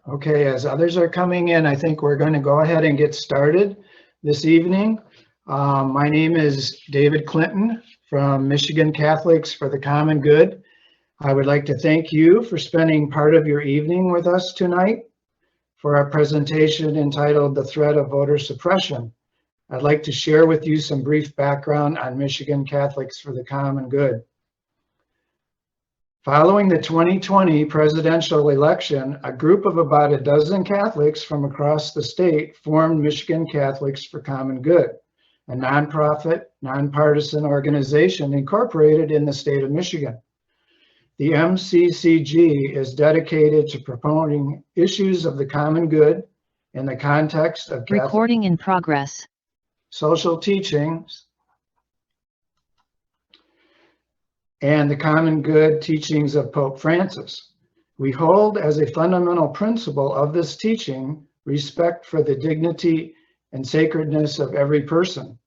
Okay, as others are coming in, I think we're going to go ahead and get started this evening. My name is David Clinton from Michigan Catholics for the Common Good. I would like to thank you for spending part of your evening with us tonight for our presentation entitled The Threat of Voter Suppression. I'd like to share with you some brief background on Michigan Catholics for the Common Good. Following the 2020 presidential election, a group of about a dozen Catholics from across the state formed Michigan Catholics for Common Good, a nonprofit, nonpartisan organization incorporated in the state of Michigan. The MCCG is dedicated to promoting issues of the common good in the context of Catholic recording in progress, social teachings, and the common good teachings of Pope Francis. We hold as a fundamental principle of this teaching respect for the dignity and sacredness of every person.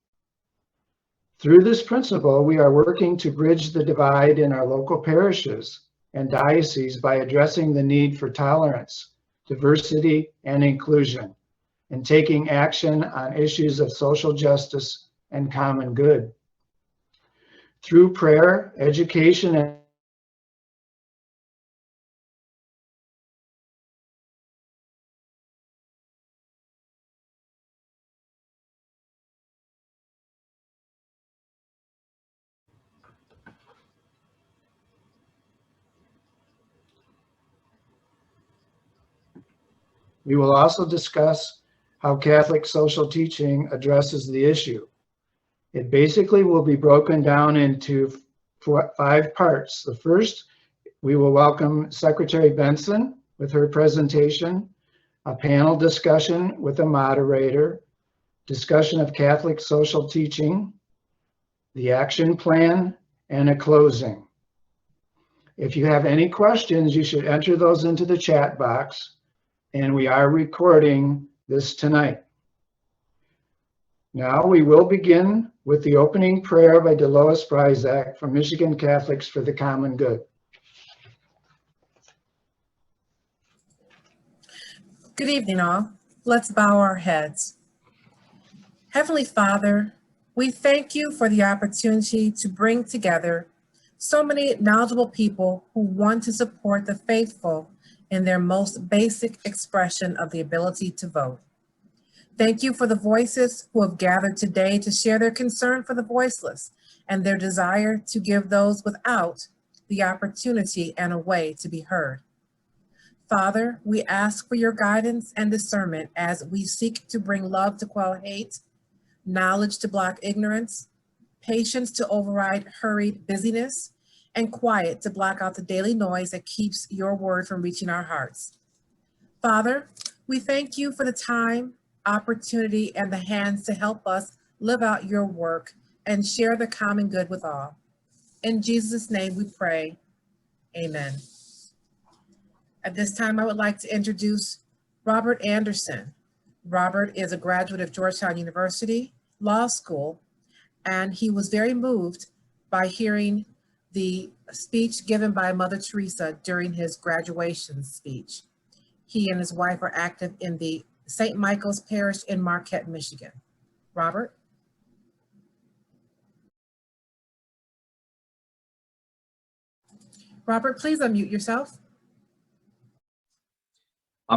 Through this principle, we are working to bridge the divide in our local parishes and dioceses by addressing the need for tolerance, diversity, and inclusion, and taking action on issues of social justice and common good. Through prayer, education, and we will also discuss how Catholic social teaching addresses the issue. It basically will be broken down into 5 parts. The first, we will welcome Secretary Benson with her presentation, a panel discussion with a moderator, discussion of Catholic social teaching, the action plan, and a closing. If you have any questions, you should enter those into the chat box, and we are recording this tonight. Now we will begin with the opening prayer by Dolores Bryzak from Michigan Catholics for the Common Good. Good evening, all. Let's bow our heads. Heavenly Father, we thank you for the opportunity to bring together so many knowledgeable people who want to support the faithful in their most basic expression of the ability to vote. Thank you for the voices who have gathered today to share their concern for the voiceless and their desire to give those without the opportunity and a way to be heard. Father, we ask for your guidance and discernment as we seek to bring love to quell hate, knowledge to block ignorance, patience to override hurried busyness, and quiet to block out the daily noise that keeps your word from reaching our hearts. Father, we thank you for the time, opportunity, and the hands to help us live out your work and share the common good with all. In Jesus' name we pray, amen. At this time, I would like to introduce Robert Anderson. Robert is a graduate of Georgetown University Law School, and he was very moved by hearing the speech given by Mother Teresa during his graduation speech. He and his wife are active in the St. Michael's Parish in Marquette, Michigan. Robert? Robert, please unmute yourself.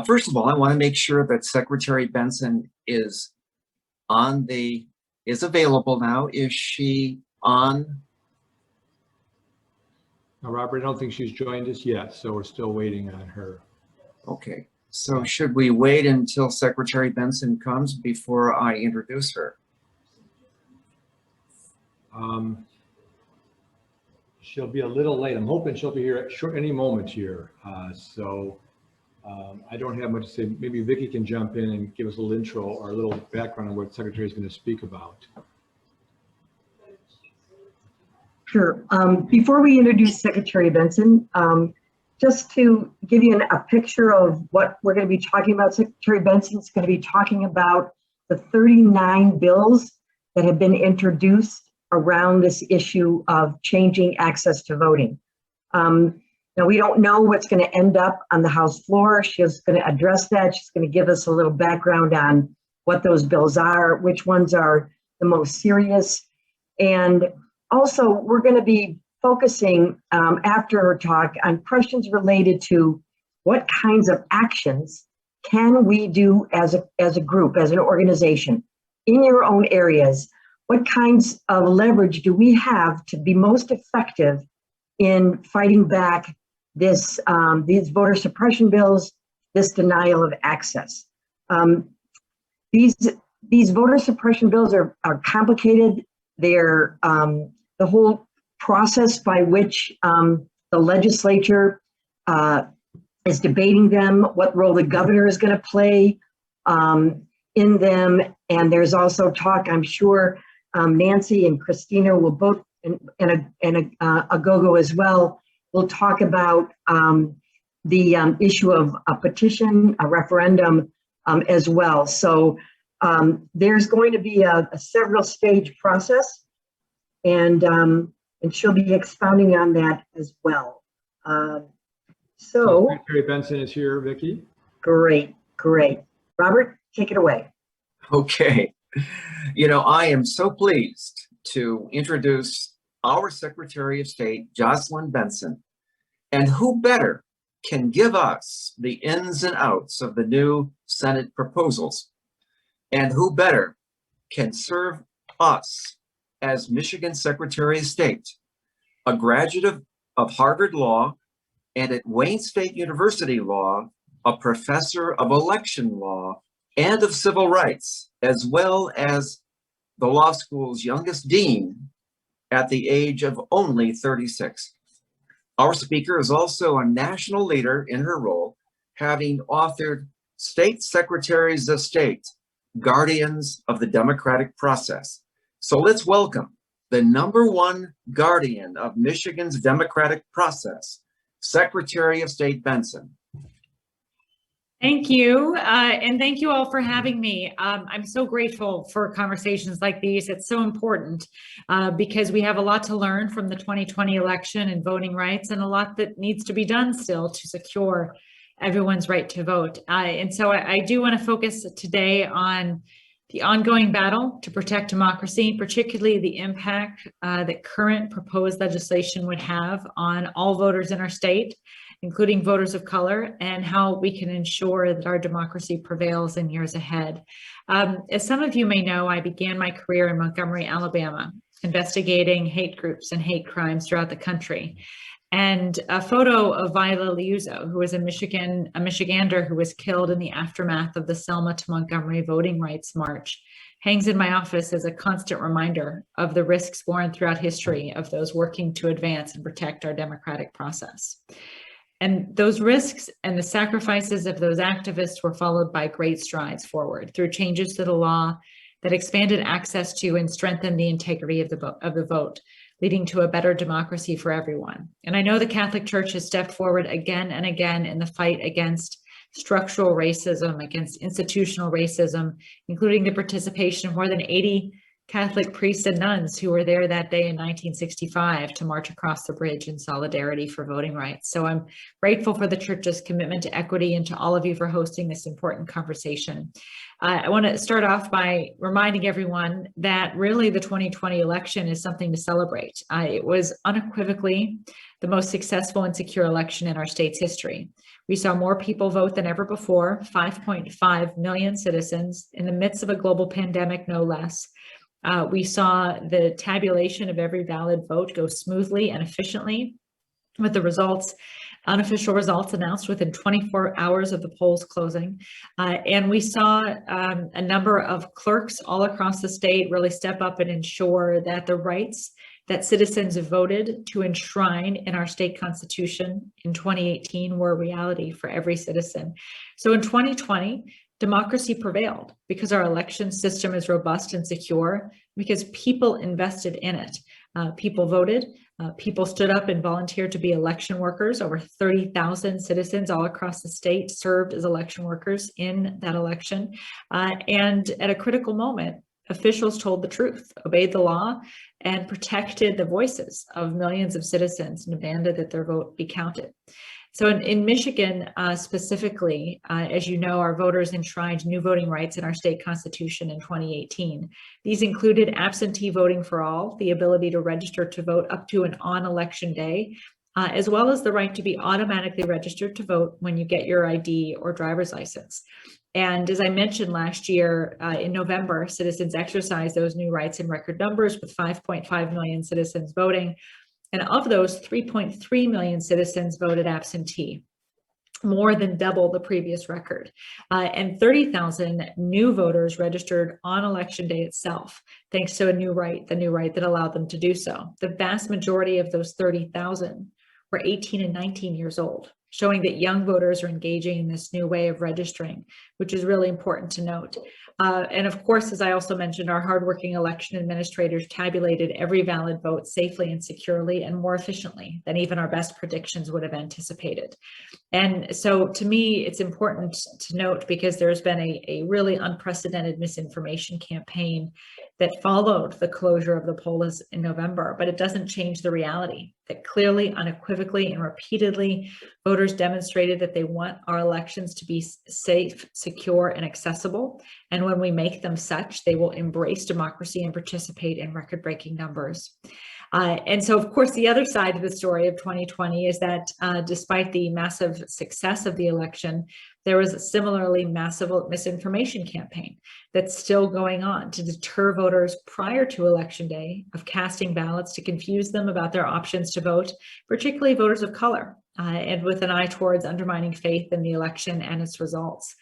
First of all, I want to make sure that Secretary Benson is available now. Is she on? No, Robert, I don't think she's joined us yet, so we're still waiting on her. Okay, so should we wait until Secretary Benson comes before I introduce her? She'll be a little late. I'm hoping she'll be here at any moment here. I don't have much to say. Maybe Vicki can jump in and give us a little intro or a little background on what the Secretary is going to speak about. Sure. Before we introduce Secretary Benson, just to give you a picture of what we're going to be talking about, Secretary Benson's going to be talking about the 39 bills that have been introduced around this issue of changing access to voting. Now, we don't know what's going to end up on the House floor. She's going to address that. She's going to give us a little background on what those bills are, which ones are the most serious. And also, we're going to be focusing after her talk on questions related to what kinds of actions can we do as a group, as an organization, in your own areas? What kinds of leverage do we have to be most effective in fighting back these voter suppression bills, this denial of access? These voter suppression bills are complicated. They're the whole process by which the legislature is debating them, what role the governor is going to play in them. And there's also talk, I'm sure Nancy and Christina will both, and Aghogho as well, will talk about the issue of a petition, a referendum as well. So there's going to be a several stage process, and she'll be expounding on that as well. So Secretary Benson is here, Vicki. great. Robert, take it away. Okay. You know, I am so pleased to introduce our Secretary of State, Jocelyn Benson. And who better can give us the ins and outs of the new Senate proposals? And who better can serve us as Michigan Secretary of State, a graduate of Harvard Law, and at Wayne State University Law, a professor of election law and of civil rights, as well as the law school's youngest dean at the age of only 36. Our speaker is also a national leader in her role, having authored State Secretaries of State, Guardians of the Democratic Process. So let's welcome the #1 guardian of Michigan's democratic process, Secretary of State Benson. Thank you, and thank you all for having me. I'm so grateful for conversations like these. It's so important because we have a lot to learn from the 2020 election and voting rights, and a lot that needs to be done still to secure everyone's right to vote. And so I do want to focus today on the ongoing battle to protect democracy, particularly the impact that current proposed legislation would have on all voters in our state, including voters of color, and how we can ensure that our democracy prevails in years ahead. As some of you may know, I began my career in Montgomery, Alabama, investigating hate groups and hate crimes throughout the country. And a photo of Viola Liuzzo, who was a Michigander who was killed in the aftermath of the Selma to Montgomery Voting Rights March, hangs in my office as a constant reminder of the risks borne throughout history of those working to advance and protect our democratic process. And those risks and the sacrifices of those activists were followed by great strides forward through changes to the law that expanded access to and strengthened the integrity of the vote, leading to a better democracy for everyone. And I know the Catholic Church has stepped forward again and again in the fight against structural racism, against institutional racism, including the participation of more than 80 Catholic priests and nuns who were there that day in 1965 to march across the bridge in solidarity for voting rights. So I'm grateful for the Church's commitment to equity and to all of you for hosting this important conversation. I want to start off by reminding everyone that really the 2020 election is something to celebrate. It was unequivocally the most successful and secure election in our state's history. We saw more people vote than ever before, 5.5 million citizens in the midst of a global pandemic, no less. We saw the tabulation of every valid vote go smoothly and efficiently, with the results, unofficial results announced within 24 hours of the polls closing. And we saw a number of clerks all across the state really step up and ensure that the rights that citizens voted to enshrine in our state constitution in 2018 were a reality for every citizen. So in 2020, democracy prevailed because our election system is robust and secure, because people invested in it. People voted, people stood up and volunteered to be election workers. Over 30,000 citizens all across the state served as election workers in that election. And at a critical moment, Officials told the truth, obeyed the law, and protected the voices of millions of citizens and demanded that their vote be counted. So in Michigan specifically, as you know, our voters enshrined new voting rights in our state constitution in 2018. These included absentee voting for all, the ability to register to vote up to and on election day, as well as the right to be automatically registered to vote when you get your ID or driver's license. And as I mentioned last year, in November, citizens exercised those new rights in record numbers with 5.5 million citizens voting. And of those, 3.3 million citizens voted absentee, more than double the previous record. And 30,000 new voters registered on election day itself, thanks to the new right that allowed them to do so. The vast majority of those 30,000 were 18 and 19 years old, showing that young voters are engaging in this new way of registering, which is really important to note. And of course, as I also mentioned, our hardworking election administrators tabulated every valid vote safely and securely and more efficiently than even our best predictions would have anticipated. And so to me, it's important to note, because there's been a really unprecedented misinformation campaign that followed the closure of the polls in November, but it doesn't change the reality that clearly, unequivocally, and repeatedly, voters demonstrated that they want our elections to be safe, secure, and accessible. And when we make them such, they will embrace democracy and participate in record-breaking numbers. And so, of course, the other side of the story of 2020 is that despite the massive success of the election, there was a similarly massive misinformation campaign that's still going on to deter voters prior to Election Day of casting ballots, to confuse them about their options to vote, particularly voters of color, and with an eye towards undermining faith in the election and its results.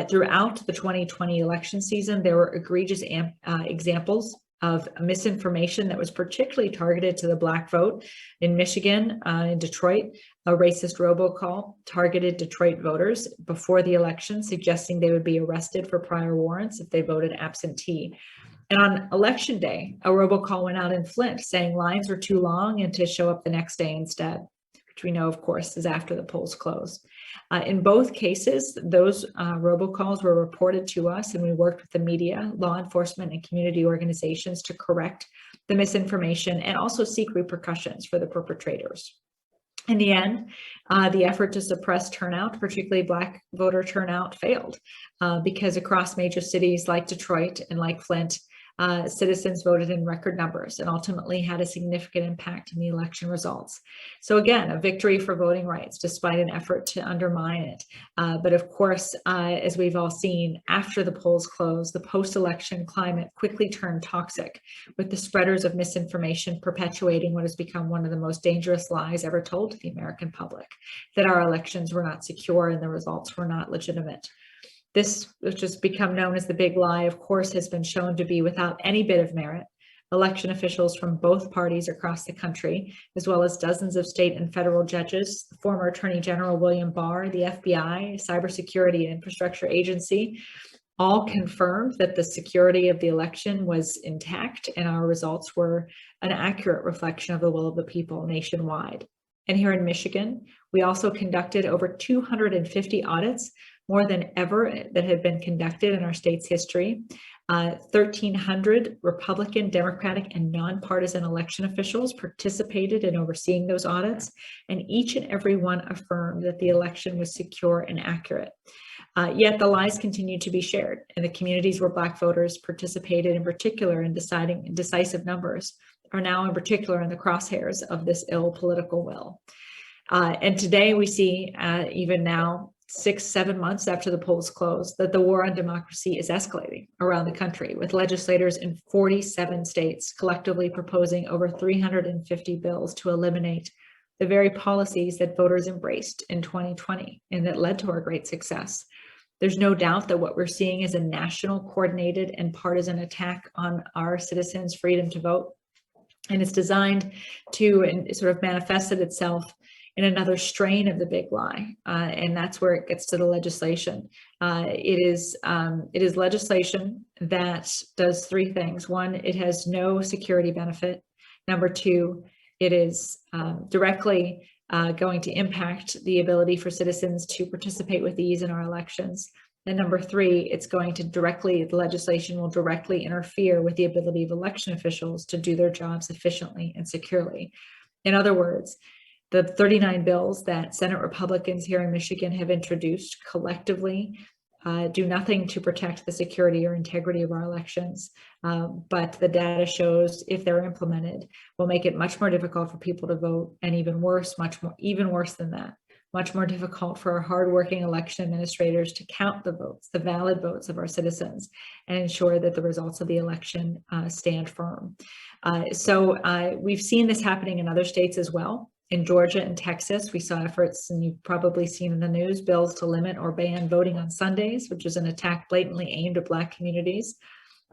Throughout the 2020 election season, there were egregious examples of misinformation that was particularly targeted to the Black vote. In Michigan, in Detroit, a racist robocall targeted Detroit voters before the election, suggesting they would be arrested for prior warrants if they voted absentee. And on election day, a robocall went out in Flint saying lines were too long and to show up the next day instead, which we know, of course, is after the polls close. In both cases, those robocalls were reported to us, and we worked with the media, law enforcement, and community organizations to correct the misinformation and also seek repercussions for the perpetrators. In the end, the effort to suppress turnout, particularly Black voter turnout, failed because across major cities like Detroit and like Flint, citizens voted in record numbers and ultimately had a significant impact in the election results. So again, a victory for voting rights despite an effort to undermine it. But of course, as we've all seen, after the polls closed, the post-election climate quickly turned toxic, with the spreaders of misinformation perpetuating what has become one of the most dangerous lies ever told to the American public, that our elections were not secure and the results were not legitimate. This, which has become known as the big lie, of course, has been shown to be without any bit of merit. Election officials from both parties across the country, as well as dozens of state and federal judges, the former Attorney General William Barr, the FBI, Cybersecurity and Infrastructure Agency, all confirmed that the security of the election was intact and our results were an accurate reflection of the will of the people nationwide. And here in Michigan, we also conducted over 250 audits, more than ever that had been conducted in our state's history. 1,300 Republican, Democratic, and nonpartisan election officials participated in overseeing those audits, and each and every one affirmed that the election was secure and accurate. Yet the lies continued to be shared, and the communities where Black voters participated in particular in deciding decisive numbers are now in particular in the crosshairs of this ill political will. And today we see, even now, 6-7 months after the polls closed, that the war on democracy is escalating around the country, with legislators in 47 states collectively proposing over 350 bills to eliminate the very policies that voters embraced in 2020 and that led to our great success. There's no doubt that what we're seeing is a national, coordinated, and partisan attack on our citizens' freedom to vote. And it's designed to, and sort of manifested itself in another strain of the big lie, and that's where it gets to the legislation. It is legislation that does three things. One, it has no security benefit. Number two, it is directly going to impact the ability for citizens to participate with ease in our elections. And number 3, the legislation will directly interfere with the ability of election officials to do their jobs efficiently and securely. In other words, the 39 bills that Senate Republicans here in Michigan have introduced collectively do nothing to protect the security or integrity of our elections, but the data shows, if they're implemented, will make it much more difficult for people to vote, and even worse than that, much more difficult for our hardworking election administrators to count the votes, the valid votes of our citizens, and ensure that the results of the election stand firm. So we've seen this happening in other states as well. In Georgia and Texas, we saw efforts, and you've probably seen in the news, bills to limit or ban voting on Sundays, which is an attack blatantly aimed at Black communities.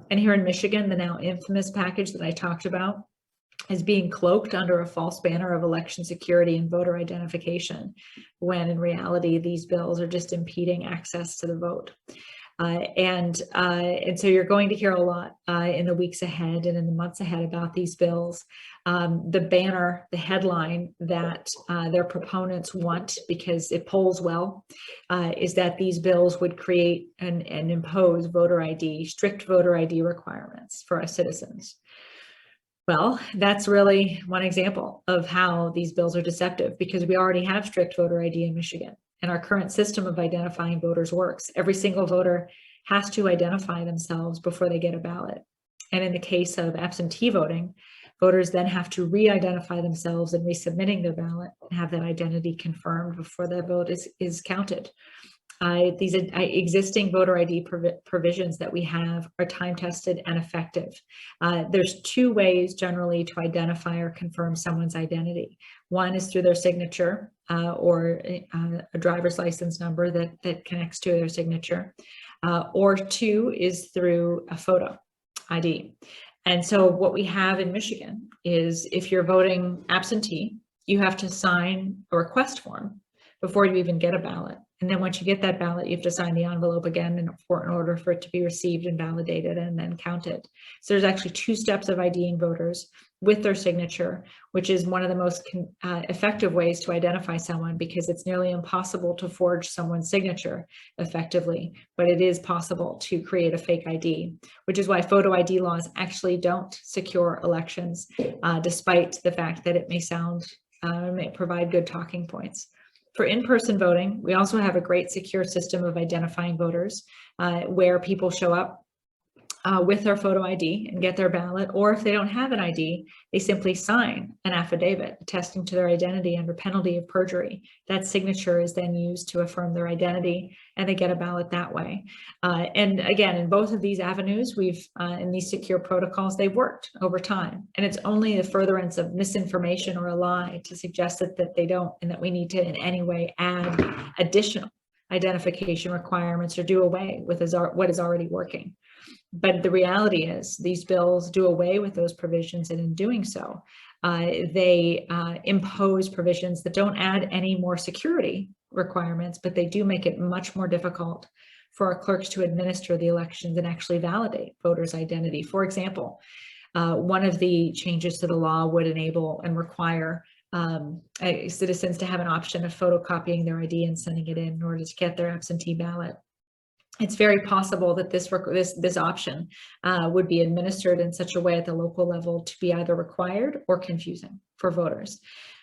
And here in Michigan, the now infamous package that I talked about is being cloaked under a false banner of election security and voter identification, when in reality, these bills are just impeding access to the vote. And so you're going to hear a lot in the weeks ahead and in the months ahead about these bills. The banner, the headline that their proponents want, because it polls well, is that these bills would create and impose strict voter ID requirements for our citizens. Well, that's really one example of how these bills are deceptive, because we already have strict voter ID in Michigan. And our current system of identifying voters works. Every single voter has to identify themselves before they get a ballot. And in the case of absentee voting, voters then have to re-identify themselves in resubmitting their ballot and have that identity confirmed before the vote is counted. These existing voter ID provisions that we have are time-tested and effective. There's 2 ways generally to identify or confirm someone's identity. One is through their signature or a driver's license number that connects to their signature, or 2 is through a photo ID. And so what we have in Michigan is, if you're voting absentee, you have to sign a request form before you even get a ballot. And then once you get that ballot, you have to sign the envelope again in order for it to be received and validated and then counted. So there's actually 2 steps of IDing voters with their signature, which is one of the most effective ways to identify someone, because it's nearly impossible to forge someone's signature effectively, but it is possible to create a fake ID, which is why photo ID laws actually don't secure elections, despite the fact that it may provide good talking points. For in-person voting, we also have a great secure system of identifying voters where people show up with their photo ID and get their ballot, or if they don't have an ID, they simply sign an affidavit attesting to their identity under penalty of perjury. That signature is then used to affirm their identity, and they get a ballot that way. And again, in both of these avenues, in these secure protocols, they've worked over time. And it's only the furtherance of misinformation or a lie to suggest that they don't, and that we need to in any way add additional identification requirements or do away with what is already working. But the reality is these bills do away with those provisions, and in doing so, they impose provisions that don't add any more security requirements, but they do make it much more difficult for our clerks to administer the elections and actually validate voters' identity. For example, one of the changes to the law would enable and require citizens to have an option of photocopying their ID and sending it in order to get their absentee ballot. It's very possible that this option would be administered in such a way at the local level to be either required or confusing for voters.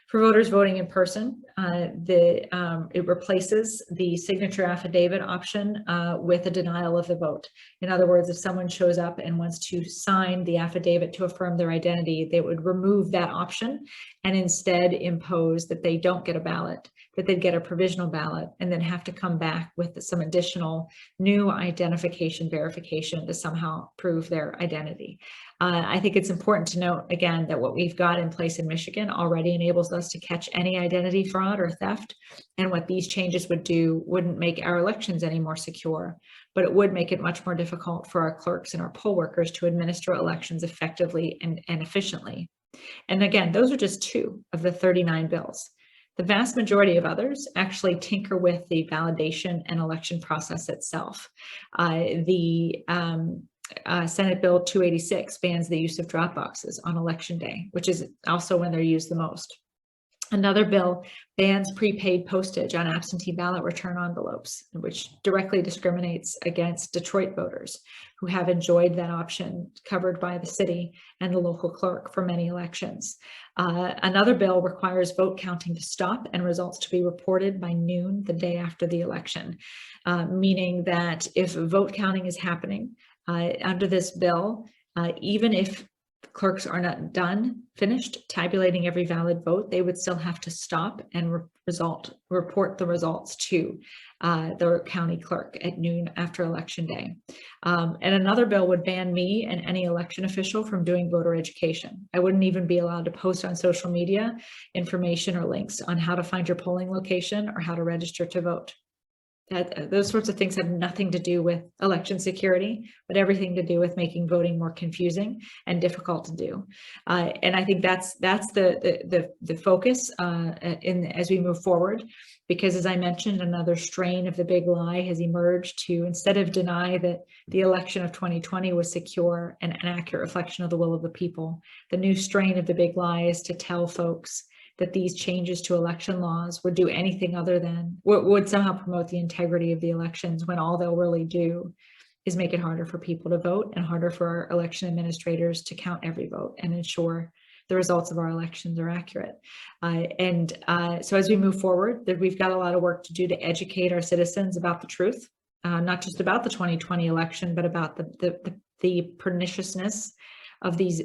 For voters voting in person, it replaces the signature affidavit option with a denial of the vote. In other words, if someone shows up and wants to sign the affidavit to affirm their identity, they would remove that option and instead impose that they don't get a ballot, that they'd get a provisional ballot, and then have to come back with some additional new identification verification to somehow prove their identity. I think it's important to note, again, that what we've got in place in Michigan already enables us to catch any identity fraud or theft. And what these changes would do wouldn't make our elections any more secure, but it would make it much more difficult for our clerks and our poll workers to administer elections effectively and efficiently. And again, those are just 2 of the 39 bills. The vast majority of others actually tinker with the validation and election process itself. Senate Bill 286 bans the use of drop boxes on election day, which is also when they're used the most. Another bill bans prepaid postage on absentee ballot return envelopes, which directly discriminates against Detroit voters who have enjoyed that option covered by the city and the local clerk for many elections. Another bill requires vote counting to stop and results to be reported by noon the day after the election, meaning that if vote counting is happening under this bill, even if clerks are not finished tabulating every valid vote, they would still have to stop and report the results to the county clerk at noon after election day. And another bill would ban me and any election official from doing voter education. I wouldn't even be allowed to post on social media information or links on how to find your polling location or how to register to vote. Those sorts of things have nothing to do with election security, but everything to do with making voting more confusing and difficult to do. And I think that's the focus as we move forward, because as I mentioned, another strain of the big lie has emerged to, instead of deny that the election of 2020 was secure and an accurate reflection of the will of the people, the new strain of the big lie is to tell folks that these changes to election laws would do anything other than, would somehow promote the integrity of the elections, when all they'll really do is make it harder for people to vote and harder for our election administrators to count every vote and ensure the results of our elections are accurate. So as we move forward, that we've got a lot of work to do to educate our citizens about the truth, not just about the 2020 election, but about the perniciousness of these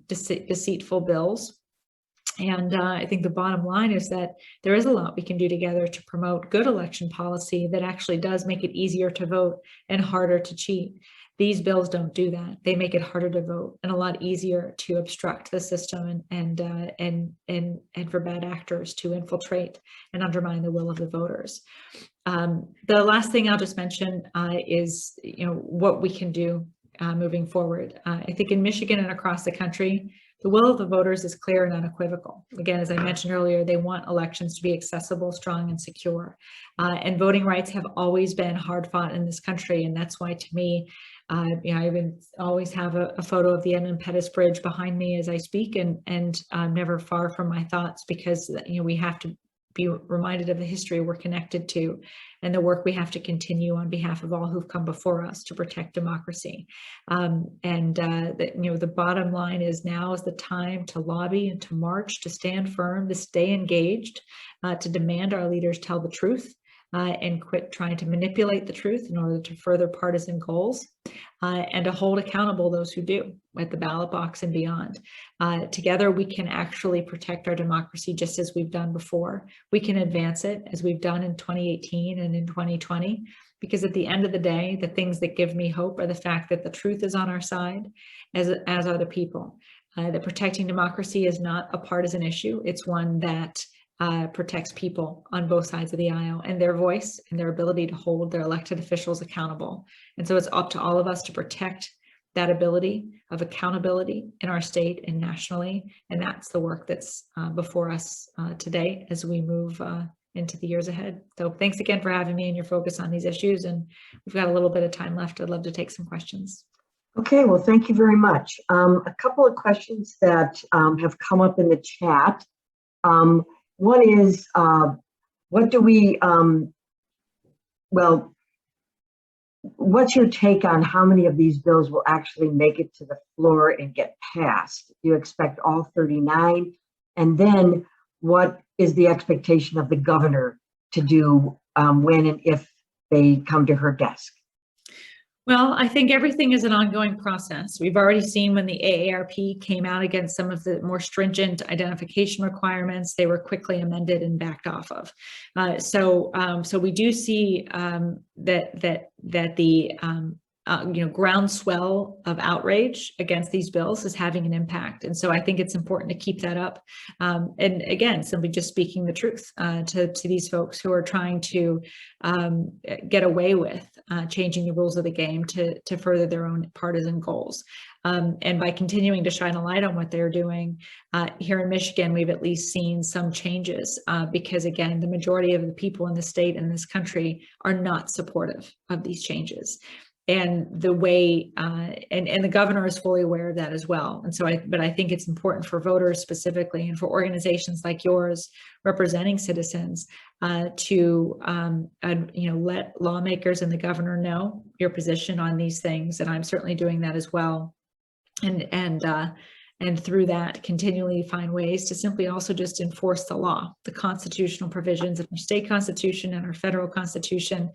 deceitful bills. And I think the bottom line is that there is a lot we can do together to promote good election policy that actually does make it easier to vote and harder to cheat. These bills don't do that. They make it harder to vote and a lot easier to obstruct the system and for bad actors to infiltrate and undermine the will of the voters. The last thing I'll just mention is, what we can do moving forward. I think in Michigan and across the country, the will of the voters is clear and unequivocal. Again, as I mentioned earlier, they want elections to be accessible, strong, and secure. And voting rights have always been hard fought in this country. And that's why, to me, I even always have a photo of the Edmund Pettus Bridge behind me as I speak, and I'm never far from my thoughts, because we have to be reminded of the history we're connected to and the work we have to continue on behalf of all who've come before us to protect democracy. The bottom line is, now is the time to lobby and to march, to stand firm, to stay engaged, to demand our leaders tell the truth, and quit trying to manipulate the truth in order to further partisan goals, and to hold accountable those who do at the ballot box and beyond. Together, we can actually protect our democracy just as we've done before. We can advance it as we've done in 2018 and in 2020, because at the end of the day, the things that give me hope are the fact that the truth is on our side, as are the people. That protecting democracy is not a partisan issue. It's one that protects people on both sides of the aisle and their voice and their ability to hold their elected officials accountable. And so it's up to all of us to protect that ability of accountability in our state and nationally. And that's the work that's before us today as we move into the years ahead. So thanks again for having me and your focus on these issues. And we've got a little bit of time left. I'd love to take some questions. Okay, well, thank you very much. A couple of questions that have come up in the chat. One is, what's your take on how many of these bills will actually make it to the floor and get passed? Do you expect all 39? And then what is the expectation of the governor to do when and if they come to her desk? Well, I think everything is an ongoing process. We've already seen when the AARP came out against some of the more stringent identification requirements, they were quickly amended and backed off of. So we do see that the groundswell of outrage against these bills is having an impact. And so I think it's important to keep that up. And again, simply just speaking the truth to these folks who are trying to get away with changing the rules of the game to further their own partisan goals. And by continuing to shine a light on what they're doing here in Michigan, we've at least seen some changes because, again, the majority of the people in the state and this country are not supportive of these changes. the way, and the governor is fully aware of that as well. And so but I think it's important for voters specifically, and for organizations like yours representing citizens, to let lawmakers and the governor know your position on these things. And I'm certainly doing that as well. And through that, continually find ways to simply also just enforce the law, the constitutional provisions of our state constitution and our federal constitution.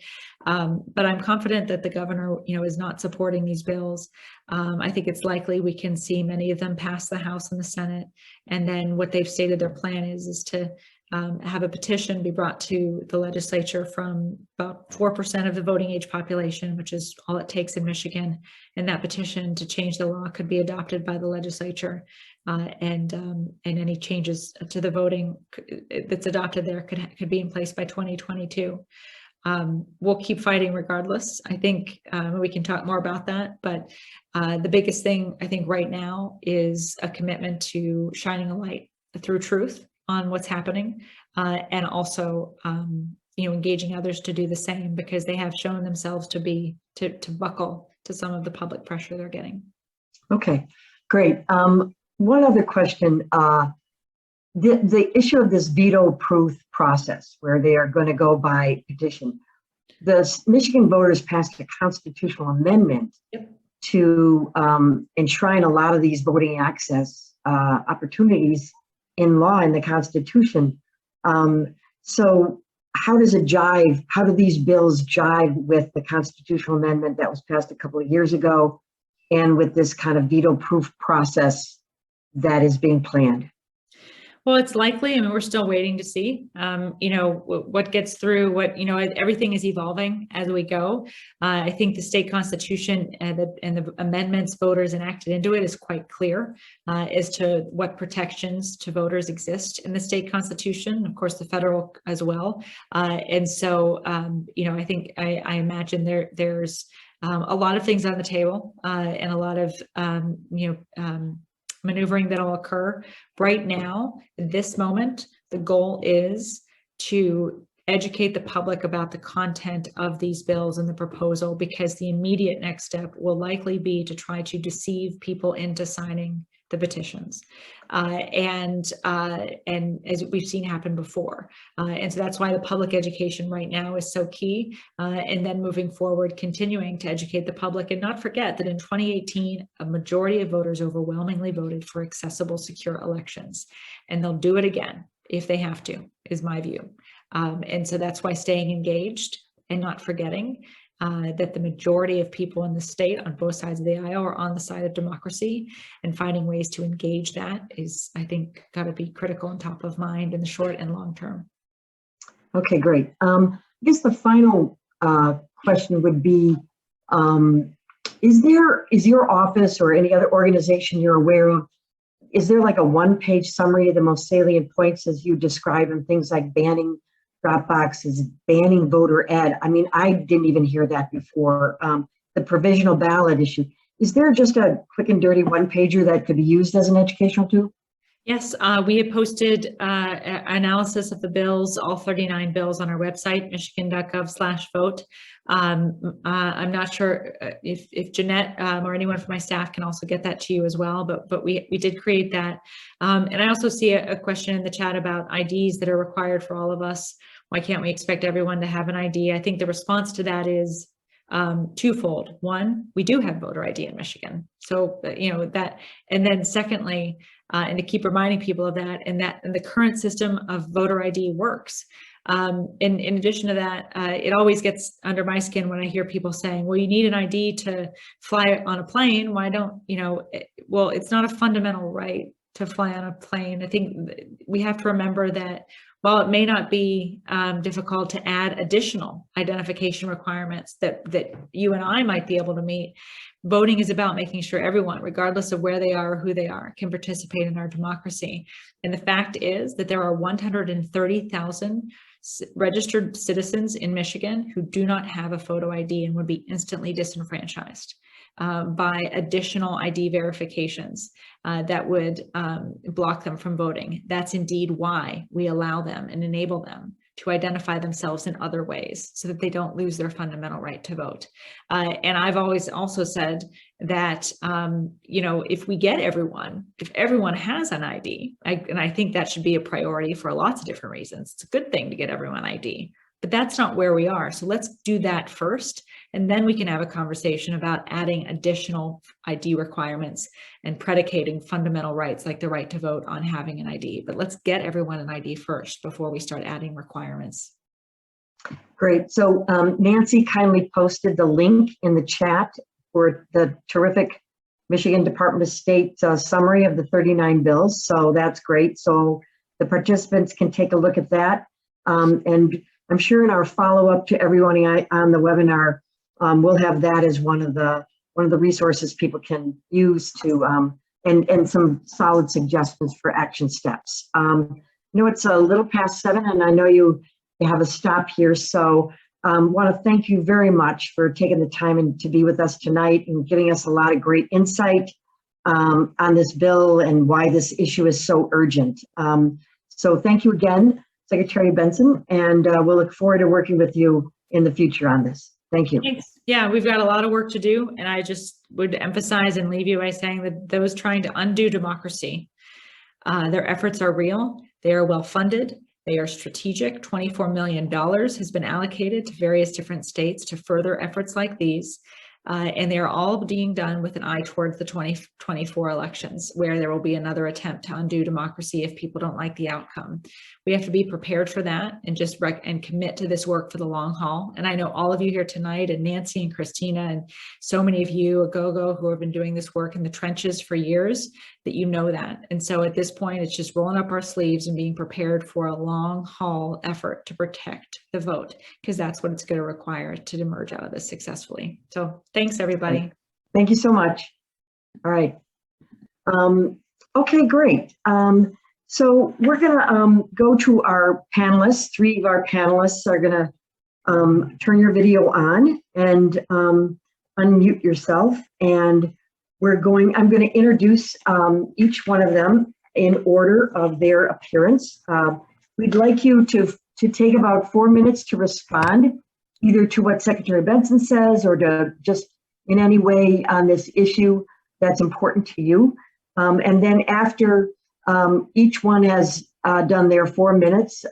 But I'm confident that the governor, is not supporting these bills. I think it's likely we can see many of them pass the House and the Senate. And then what they've stated their plan is to have a petition be brought to the legislature from about 4% of the voting age population, which is all it takes in Michigan. And that petition to change the law could be adopted by the legislature, and any changes to the voting that's adopted there could be in place by 2022. We'll keep fighting regardless. I think we can talk more about that, but the biggest thing I think right now is a commitment to shining a light through truth on what's happening, and also engaging others to do the same, because they have shown themselves to buckle to some of the public pressure they're getting. Okay, great. One other question. The issue of this veto-proof process, where they are going to go by petition. The Michigan voters passed a constitutional amendment to enshrine a lot of these voting access opportunities in law in the Constitution. So how does it jive? How do these bills jive with the constitutional amendment that was passed a couple of years ago, and with this kind of veto-proof process that is being planned? Well, it's likely. I mean, we're still waiting to see, what gets through, everything is evolving as we go. I think the state constitution and the amendments voters enacted into it is quite clear as to what protections to voters exist in the state constitution, of course, the federal as well. And so, I think, I imagine there's a lot of things on the table, and a lot of, maneuvering that'll occur. Right now, at this moment, the goal is to educate the public about the content of these bills and the proposal, because the immediate next step will likely be to try to deceive people into signing the petitions, and as we've seen happen before, and so that's why the public education right now is so key, and then moving forward, continuing to educate the public, and not forget that in 2018 a majority of voters overwhelmingly voted for accessible, secure elections, and they'll do it again if they have to, is my view. And so that's why staying engaged and not forgetting that the majority of people in the state on both sides of the aisle are on the side of democracy, and finding ways to engage that is, I think, got to be critical and top of mind in the short and long term. Okay, great. I guess the final question would be, is your office or any other organization you're aware of, is there like a one-page summary of the most salient points as you describe them, things like banning drop boxes, banning voter ed? I mean, I didn't even hear that before. The provisional ballot issue. Is there just a quick and dirty one-pager that could be used as an educational tool? Yes, we have posted analysis of the bills, all 39 bills, on our website, michigan.gov/vote. I'm not sure if Jeanette or anyone from my staff can also get that to you as well, but we did create that. And I also see a question in the chat about IDs that are required for all of us. Why can't we expect everyone to have an ID? I think the response to that is twofold. One, we do have voter ID in Michigan. So, that, and then secondly, and to keep reminding people of that, and the current system of voter ID works. In addition to that, it always gets under my skin when I hear people saying, well, you need an ID to fly on a plane. Why don't, well, it's not a fundamental right to fly on a plane. I think we have to remember that while it may not be difficult to add additional identification requirements that you and I might be able to meet, voting is about making sure everyone, regardless of where they are or who they are, can participate in our democracy. And the fact is that there are 130,000 registered citizens in Michigan who do not have a photo ID and would be instantly disenfranchised by additional ID verifications that would block them from voting. That's indeed why we allow them and enable them to identify themselves in other ways so that they don't lose their fundamental right to vote. And I've always also said that, if we get if everyone has an ID, and I think that should be a priority for lots of different reasons. It's a good thing to get everyone ID, but that's not where we are. So let's do that first, and then we can have a conversation about adding additional ID requirements and predicating fundamental rights like the right to vote on having an ID. But let's get everyone an ID first before we start adding requirements. Great. So Nancy kindly posted the link in the chat for the terrific Michigan Department of State summary of the 39 bills. So that's great. So the participants can take a look at that. And I'm sure in our follow-up to everyone on the webinar, we'll have that as one of the resources people can use to and some solid suggestions for action steps. It's a little past 7, and I know you have a stop here, so want to thank you very much for taking the time and to be with us tonight and giving us a lot of great insight on this bill and why this issue is so urgent. So thank you again, Secretary Benson, and we'll look forward to working with you in the future on this. Thank you. Thanks. Yeah, we've got a lot of work to do, and I just would emphasize and leave you by saying that those trying to undo democracy, their efforts are real, they are well-funded, they are strategic. $24 million has been allocated to various different states to further efforts like these. And they are all being done with an eye towards the 2024 elections, where there will be another attempt to undo democracy if people don't like the outcome. We have to be prepared for that and just commit to this work for the long haul. And I know all of you here tonight, and Nancy and Christina, and so many of you, Aghogho, who have been doing this work in the trenches for years, that you know that. And so at this point, it's just rolling up our sleeves and being prepared for a long haul effort to protect the vote, because that's what it's going to require to emerge out of this successfully. So thanks, everybody. Thank you so much. All right. Okay, great. So we're going to go to our panelists. 3 of our panelists are going to turn your video on and unmute yourself. And I'm going to introduce each one of them in order of their appearance. We'd like you to take about 4 minutes to respond, either to what Secretary Benson says or to just in any way on this issue that's important to you. And then after each one has done their 4 minutes,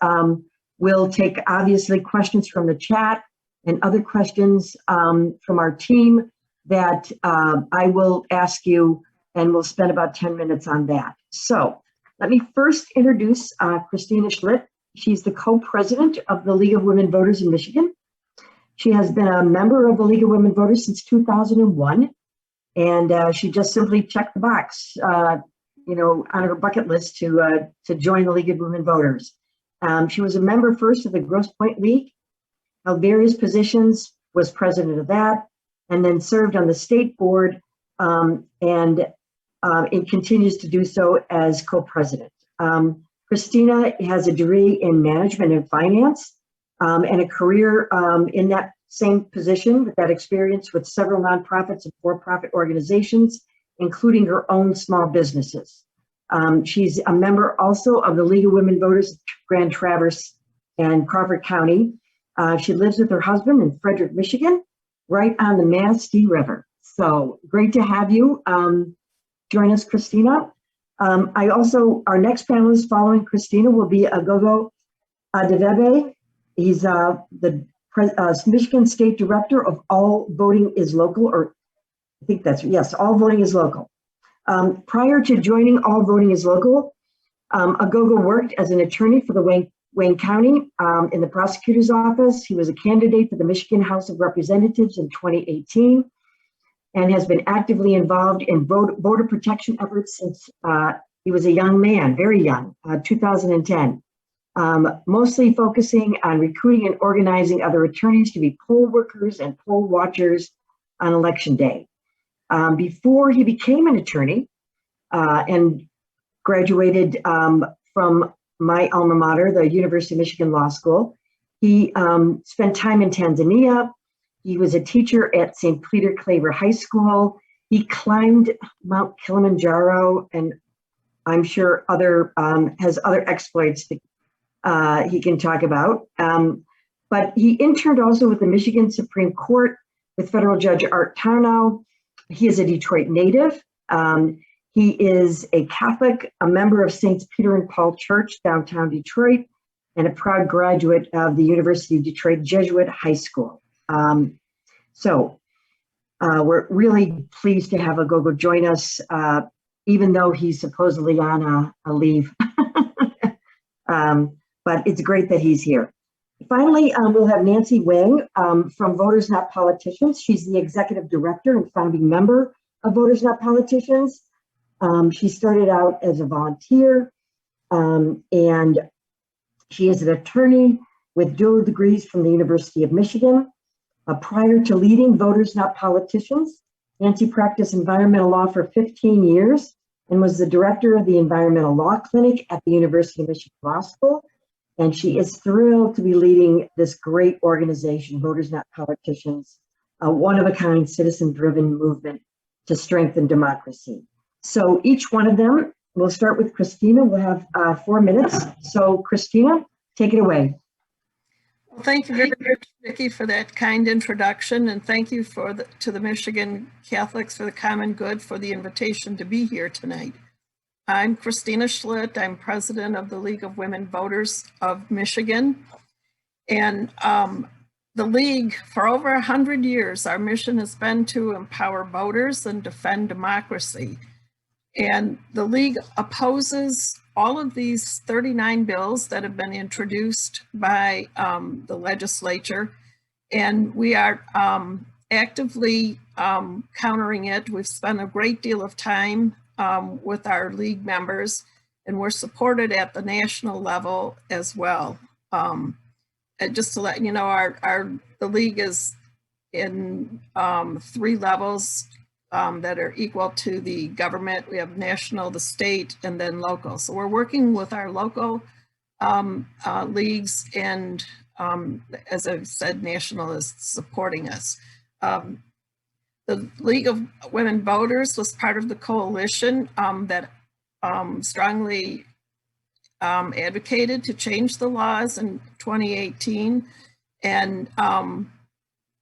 we'll take obviously questions from the chat and other questions from our team that I will ask you, and we'll spend about 10 minutes on that. So let me first introduce Christina Schlitt. She's the co-president of the League of Women Voters in Michigan. She has been a member of the League of Women Voters since 2001, and she just simply checked the box, on her bucket list to join the League of Women Voters. She was a member first of the Grosse Pointe League, held various positions, was president of that, and then served on the state board, and it continues to do so as co-president. Christina has a degree in management and finance, and a career in that same position, with that experience with several nonprofits and for-profit organizations, including her own small businesses. She's a member also of the League of Women Voters of Grand Traverse and Crawford County. She lives with her husband in Frederick, Michigan, right on the Manistee River. So great to have you join us, Christina. Our next panelist following Christina will be Aghogho Edevbie. He's the Michigan State Director of All Voting is Local, or I think that's, yes, All Voting is Local. Prior to joining All Voting is Local, Aghogho worked as an attorney for the Wang County in the prosecutor's office. He was a candidate for the Michigan House of Representatives in 2018 and has been actively involved in voter protection efforts since he was a young man, very young, 2010. Mostly focusing on recruiting and organizing other attorneys to be poll workers and poll watchers on election day. Before he became an attorney and graduated from my alma mater, the University of Michigan Law School, he spent time in Tanzania. He was a teacher at St. Peter Claver High School. He climbed Mount Kilimanjaro, and I'm sure has other exploits he can talk about. But he interned also with the Michigan Supreme Court with federal judge Art Tarnow. He is a Detroit native. He is a Catholic, a member of Saints Peter and Paul Church, downtown Detroit, and a proud graduate of the University of Detroit Jesuit High School. We're really pleased to have Aghogho join us, even though he's supposedly on a leave. But it's great that he's here. Finally, we'll have Nancy Wang from Voters Not Politicians. She's the executive director and founding member of Voters Not Politicians. She started out as a volunteer, and she is an attorney with dual degrees from the University of Michigan. Prior to leading Voters Not Politicians, Nancy practiced environmental law for 15 years and was the director of the Environmental Law Clinic at the University of Michigan Law School. And she is thrilled to be leading this great organization, Voters Not Politicians, a one-of-a-kind citizen-driven movement to strengthen democracy. So each one of them, we'll start with Christina. We'll have 4 minutes. So Christina, take it away. Well, thank you very much, Vicki, for that kind introduction, and thank you to the Michigan Catholics for the Common Good for the invitation to be here tonight. I'm Christina Schlitt. I'm president of the League of Women Voters of Michigan. And the League, for over 100 years, our mission has been to empower voters and defend democracy. And the League opposes all of these 39 bills that have been introduced by the legislature. And we are actively countering it. We've spent a great deal of time with our League members, and we're supported at the national level as well. And just to let you know, the League is in 3 levels that are equal to the government. We have national, the state, and then local. So we're working with our local leagues, and as I said, national is supporting us. The League of Women Voters was part of the coalition that strongly advocated to change the laws in 2018. And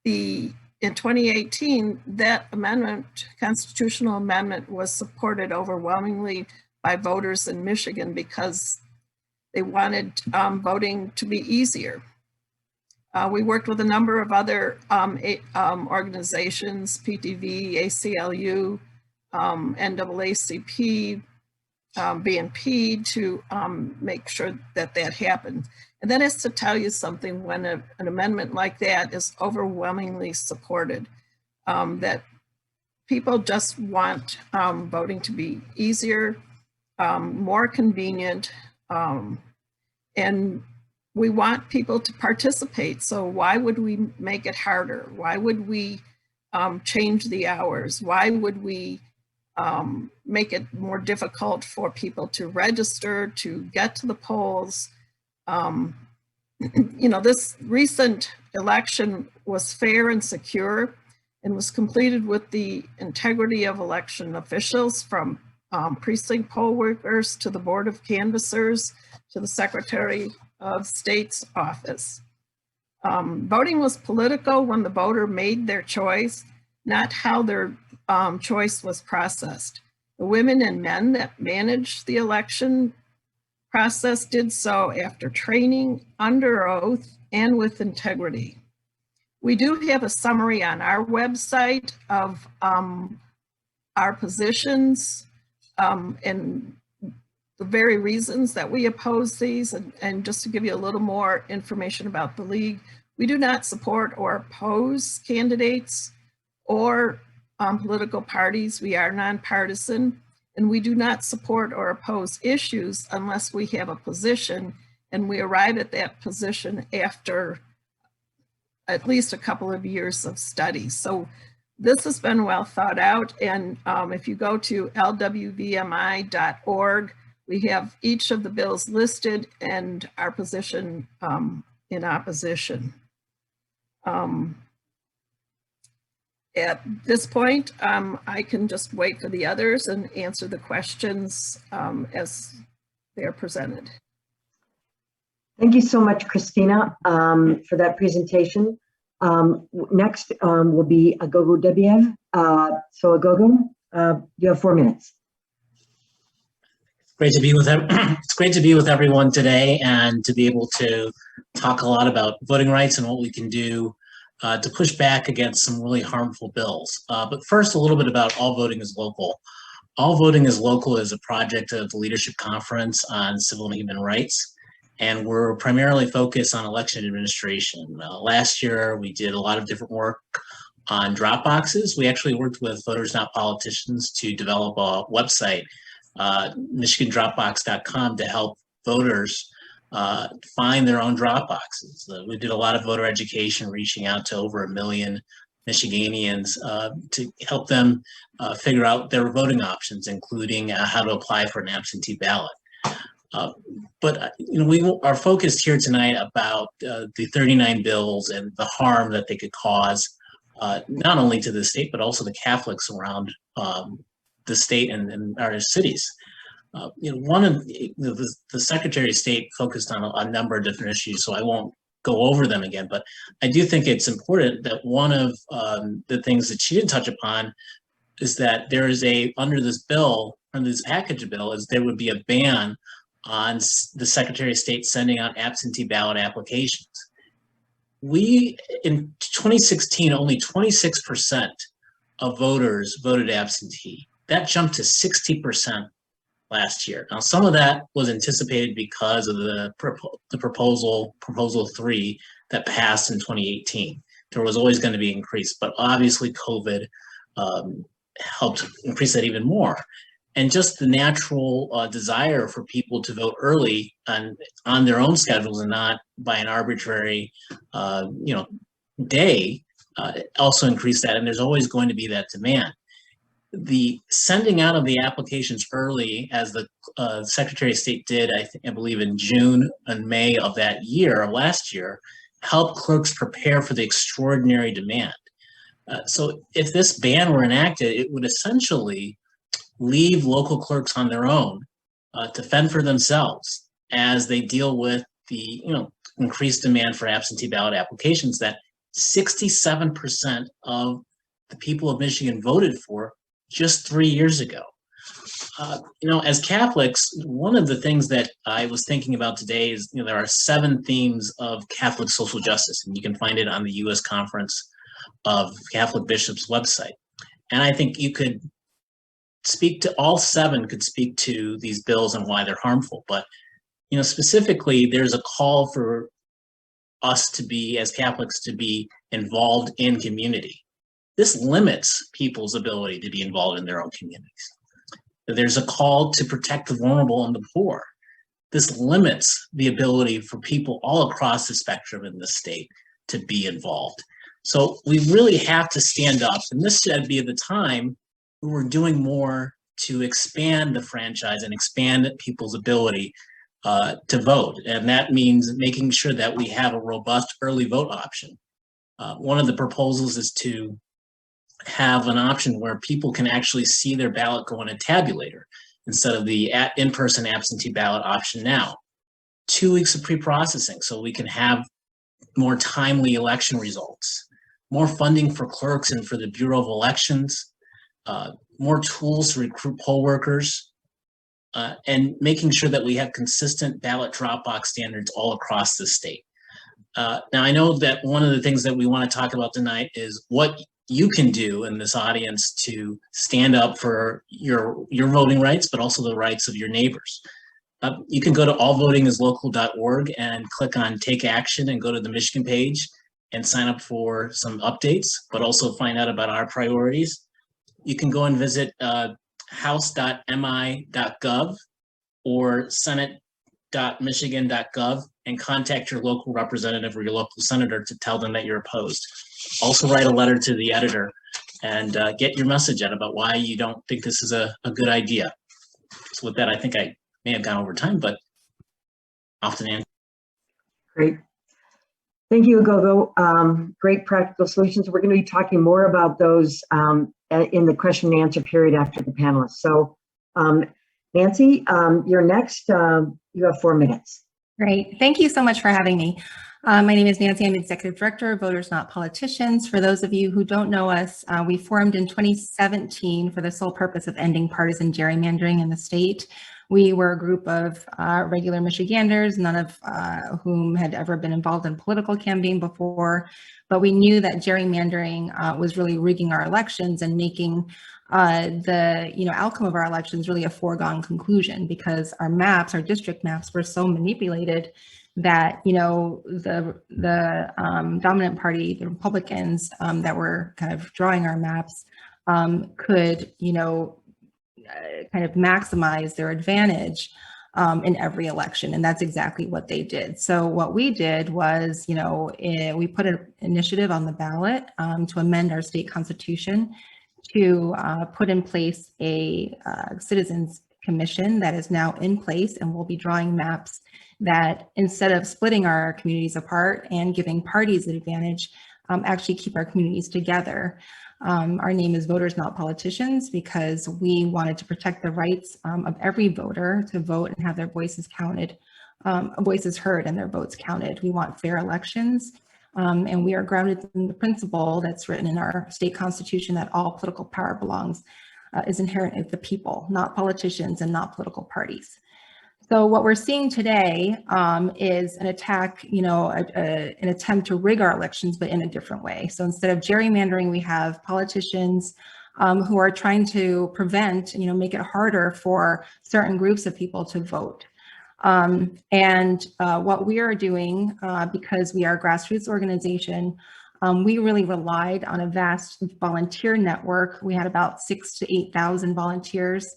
in 2018, that amendment, constitutional amendment, was supported overwhelmingly by voters in Michigan because they wanted voting to be easier. We worked with a number of other organizations, PTV, ACLU, NAACP, BNP, to make sure that that happened. And that is to tell you something when an amendment like that is overwhelmingly supported, that people just want voting to be easier, more convenient, and we want people to participate. So why would we make it harder? Why would we change the hours? Why would we make it more difficult for people to register, to get to the polls? You know, this recent election was fair and secure and was completed with the integrity of election officials, from precinct poll workers to the Board of Canvassers to the Secretary of State's office. Voting was political when the voter made their choice, not how their choice was processed. The women and men that managed the election process did so after training, under oath, and with integrity. We do have a summary on our website of our positions and the very reasons that we oppose these. And just to give you a little more information about the League, we do not support or oppose candidates or political parties. We are nonpartisan, and we do not support or oppose issues unless we have a position, and we arrive at that position after at least a couple of years of study. So this has been well thought out, and if you go to lwvmi.org, we have each of the bills listed and our position in opposition. At this point, I can just wait for the others and answer the questions as they are presented. Thank you so much, Christina, for that presentation. Next will be Aghogho Edevbie. So Aghogho, you have 4 minutes. Great to be with it's great to be with everyone today and to be able to talk a lot about voting rights and what we can do to push back against some really harmful bills. But first, a little bit about All Voting is Local. All Voting is Local is a project of the Leadership Conference on Civil and Human Rights, and we're primarily focused on election administration. Last year, we did a lot of different work on drop boxes. We actually worked with Voters Not Politicians to develop a website, michigandropbox.com, to help voters find their own drop boxes. We did a lot of voter education, reaching out to over 1 million Michiganians to help them figure out their voting options, including how to apply for an absentee ballot. But we are focused here tonight about the 39 bills and the harm that they could cause, not only to the state, but also the Catholics around the state and our cities. One of the Secretary of State focused on a number of different issues, so I won't go over them again, but I do think it's important that one of the things that she didn't touch upon is that there is under this bill, under this package of bill, is there would be a ban on the Secretary of State sending out absentee ballot applications. In 2016, only 26% of voters voted absentee. That jumped to 60% last year. Now, some of that was anticipated because of the proposal 3 that passed in 2018. There was always going to be an increase, but obviously COVID helped increase that even more. And just the natural desire for people to vote early on their own schedules and not by an arbitrary, day also increased that. And there's always going to be that demand. The sending out of the applications early, as the Secretary of State did, I believe in June and May of that year, last year, helped clerks prepare for the extraordinary demand. So if this ban were enacted, it would essentially leave local clerks on their own to fend for themselves as they deal with the increased demand for absentee ballot applications that 67% of the people of Michigan voted for just 3 years ago. As Catholics, one of the things that I was thinking about today is, there are 7 themes of Catholic social justice, and you can find it on the U.S. Conference of Catholic Bishops website. And I think you could speak to all 7, could speak to these bills and why they're harmful. But, specifically, there's a call for us to be, as Catholics, to be involved in community. This limits people's ability to be involved in their own communities. There's a call to protect the vulnerable and the poor. This limits the ability for people all across the spectrum in the state to be involved. So we really have to stand up, and this should be the time where we're doing more to expand the franchise and expand people's ability to vote. And that means making sure that we have a robust early vote option. One of the proposals is to have an option where people can actually see their ballot go in a tabulator instead of the in-person absentee ballot option now. 2 weeks of pre-processing so we can have more timely election results, more funding for clerks and for the Bureau of Elections, more tools to recruit poll workers, and making sure that we have consistent ballot drop box standards all across the state. Now, I know that one of the things that we want to talk about tonight is what you can do in this audience to stand up for your voting rights, but also the rights of your neighbors. You can go to allvotingislocal.org and click on Take Action and go to the Michigan page and sign up for some updates, but also find out about our priorities. You can go and visit house.mi.gov or senate.michigan.gov and contact your local representative or your local senator to tell them that you're opposed. Also write a letter to the editor and get your message out about why you don't think this is a good idea. So with that, I think I may have gone over time, but often answer. Great. Thank you, Aghogho. Great practical solutions. We're going to be talking more about those in the question and answer period after the panelists. So Nancy, you're next. You have 4 minutes. Great. Thank you so much for having me. My name is Nancy. I'm Executive Director of Voters Not Politicians. For those of you who don't know us, we formed in 2017 for the sole purpose of ending partisan gerrymandering in the state. We were a group of regular Michiganders, none of whom had ever been involved in a political campaign before, but we knew that gerrymandering was really rigging our elections and making the outcome of our elections really a foregone conclusion, because our maps, our district maps, were so manipulated that the dominant party, the Republicans that were kind of drawing our maps, could kind of maximize their advantage in every election, and that's exactly what they did. So what we did was, we put an initiative on the ballot to amend our state constitution to put in place a citizens commission that is now in place, and we'll be drawing maps that, instead of splitting our communities apart and giving parties an advantage, actually keep our communities together. Our name is Voters Not Politicians because we wanted to protect the rights of every voter to vote and have their voices counted, voices heard and their votes counted. We want fair elections. And we are grounded in the principle that's written in our state constitution that all political power is inherent in the people, not politicians and not political parties. So what we're seeing today is an attack, an attempt to rig our elections, but in a different way. So instead of gerrymandering, we have politicians who are trying to prevent, make it harder for certain groups of people to vote. What we are doing, because we are a grassroots organization, we really relied on a vast volunteer network. We had about 6,000 to 8,000 volunteers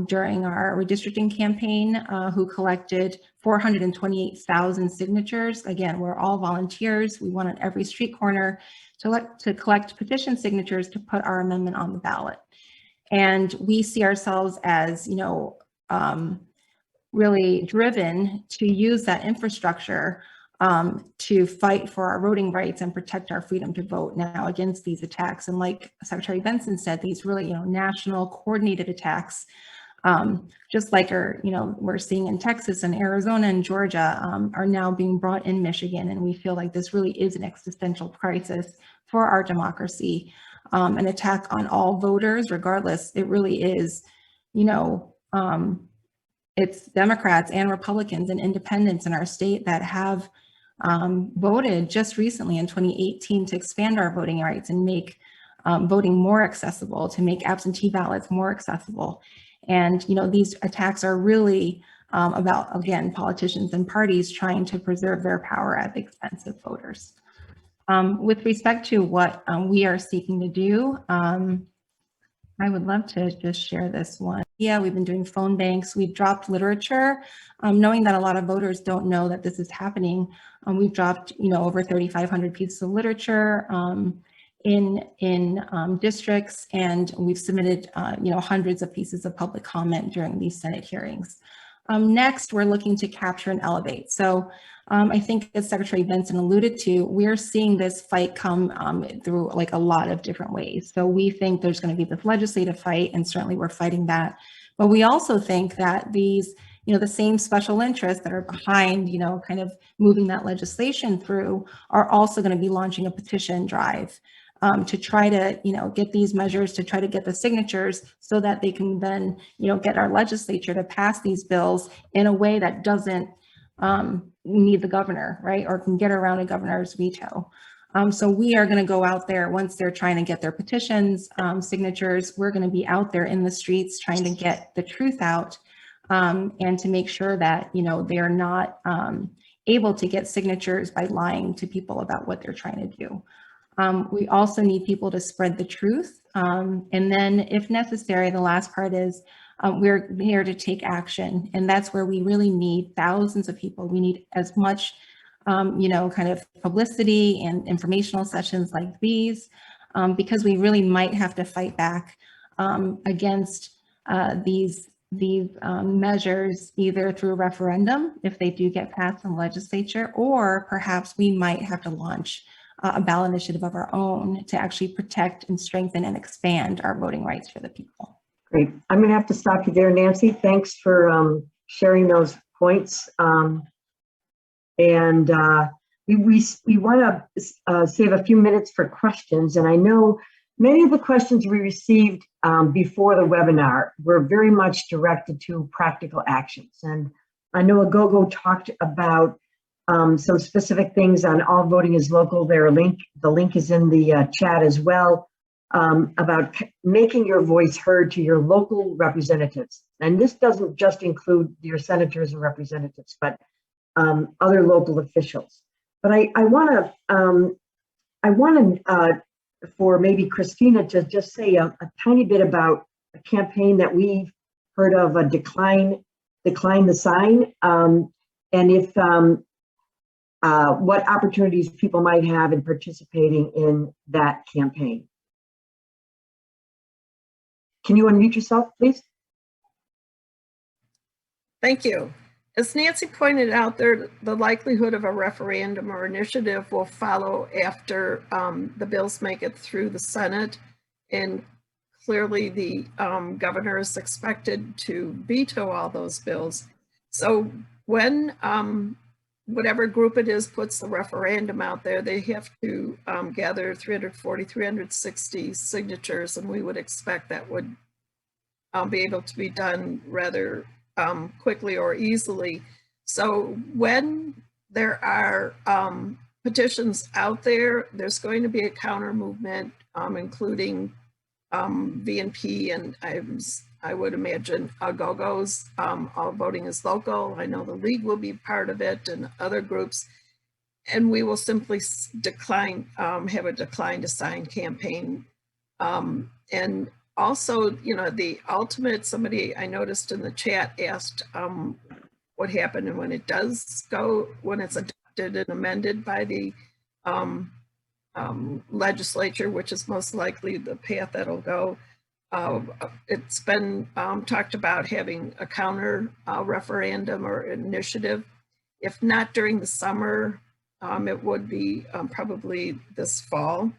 during our redistricting campaign who collected 428,000 signatures. Again, we're all volunteers. We went on every street corner to collect petition signatures to put our amendment on the ballot. And we see ourselves as, really driven to use that infrastructure to fight for our voting rights and protect our freedom to vote now against these attacks. And like Secretary Benson said, these really, national coordinated attacks, just like we're seeing in Texas and Arizona and Georgia, are now being brought in Michigan. And we feel like this really is an existential crisis for our democracy, an attack on all voters, regardless. It really is, it's Democrats and Republicans and independents in our state that have voted just recently in 2018 to expand our voting rights and make voting more accessible, to make absentee ballots more accessible. And, these attacks are really about, again, politicians and parties trying to preserve their power at the expense of voters. With respect to what we are seeking to do, I would love to just share this one. Yeah, we've been doing phone banks. We've dropped literature, knowing that a lot of voters don't know that this is happening. We've dropped, over 3,500 pieces of literature in districts, and we've submitted, hundreds of pieces of public comment during these Senate hearings. Next, we're looking to capture and elevate. So I think, as Secretary Benson alluded to, we're seeing this fight come through like a lot of different ways. So we think there's going to be this legislative fight, and certainly we're fighting that. But we also think that these, the same special interests that are behind, kind of moving that legislation through are also going to be launching a petition drive to try to, get these measures, to try to get the signatures so that they can then, get our legislature to pass these bills in a way that doesn't need the governor, right? Or can get around a governor's veto. So we are going to go out there once they're trying to get their petitions, signatures. We're going to be out there in the streets trying to get the truth out and to make sure that, they are not able to get signatures by lying to people about what they're trying to do. We also need people to spread the truth. And then if necessary, the last part is we're here to take action. And that's where we really need thousands of people. We need as much, kind of publicity and informational sessions like these, because we really might have to fight back against these measures, either through referendum, if they do get passed in the legislature, or perhaps we might have to launch a ballot initiative of our own to actually protect and strengthen and expand our voting rights for the people. Great. I'm going to have to stop you there, Nancy. Thanks for sharing those points. And we want to save a few minutes for questions. And I know many of the questions we received before the webinar were very much directed to practical actions. And I know Aghogho talked about some specific things on All Voting is Local. The link is in the chat as well, about making your voice heard to your local representatives. And this doesn't just include your senators and representatives, but other local officials. But I want to for maybe Christina to just say a tiny bit about a campaign that we've heard of, a decline the sign, and if what opportunities people might have in participating in that campaign. Can you unmute yourself, please? Thank you. As Nancy pointed out, the likelihood of a referendum or initiative will follow after the bills make it through the Senate. And clearly the governor is expected to veto all those bills. So when whatever group it is puts the referendum out there, they have to gather 340, 360 signatures, and we would expect that would be able to be done rather quickly or easily. So when there are petitions out there, there's going to be a counter movement, including VNP, and I would imagine Aghogho's All Voting is Local. I know the League will be part of it, and other groups. And we will simply decline, have a decline to sign campaign. And also, you know, the ultimate, somebody I noticed in the chat asked what happened and when it does go, when it's adopted and amended by the legislature, which is most likely the path that'll go. It's been talked about having a counter referendum or initiative. If not during the summer, it would be probably this fall.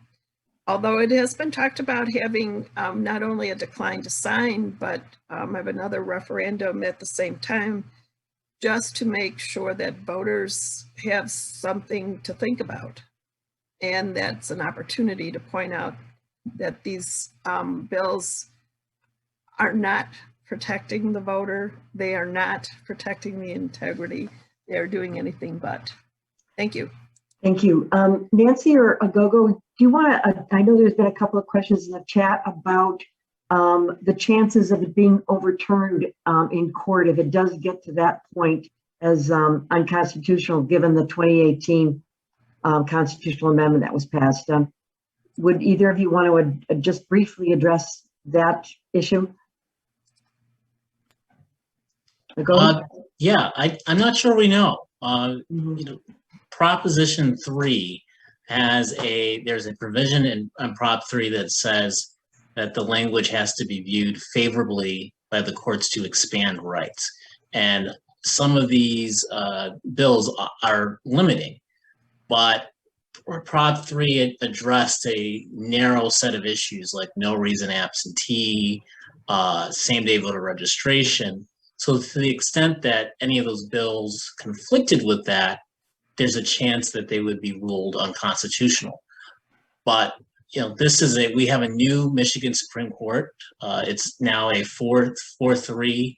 Although it has been talked about having not only a decline to sign, but have another referendum at the same time, just to make sure that voters have something to think about. And that's an opportunity to point out that these bills are not protecting the voter. They are not protecting the integrity. They're doing anything but. Thank you. Thank you. Nancy or Aghogho, do you want to, I know there's been a couple of questions in the chat about the chances of it being overturned in court if it does get to that point as unconstitutional, given the 2018 constitutional amendment that was passed. Would either of you want to just briefly address that issue? Yeah, I'm not sure we know. You know, Proposition 3 has there's a provision in Prop 3 that says that the language has to be viewed favorably by the courts to expand rights. And some of these bills are limiting, but Prop 3 addressed a narrow set of issues like no reason absentee, same-day voter registration. So to the extent that any of those bills conflicted with that, there's a chance that they would be ruled unconstitutional. But you know, we have a new Michigan Supreme Court. It's now a 4-3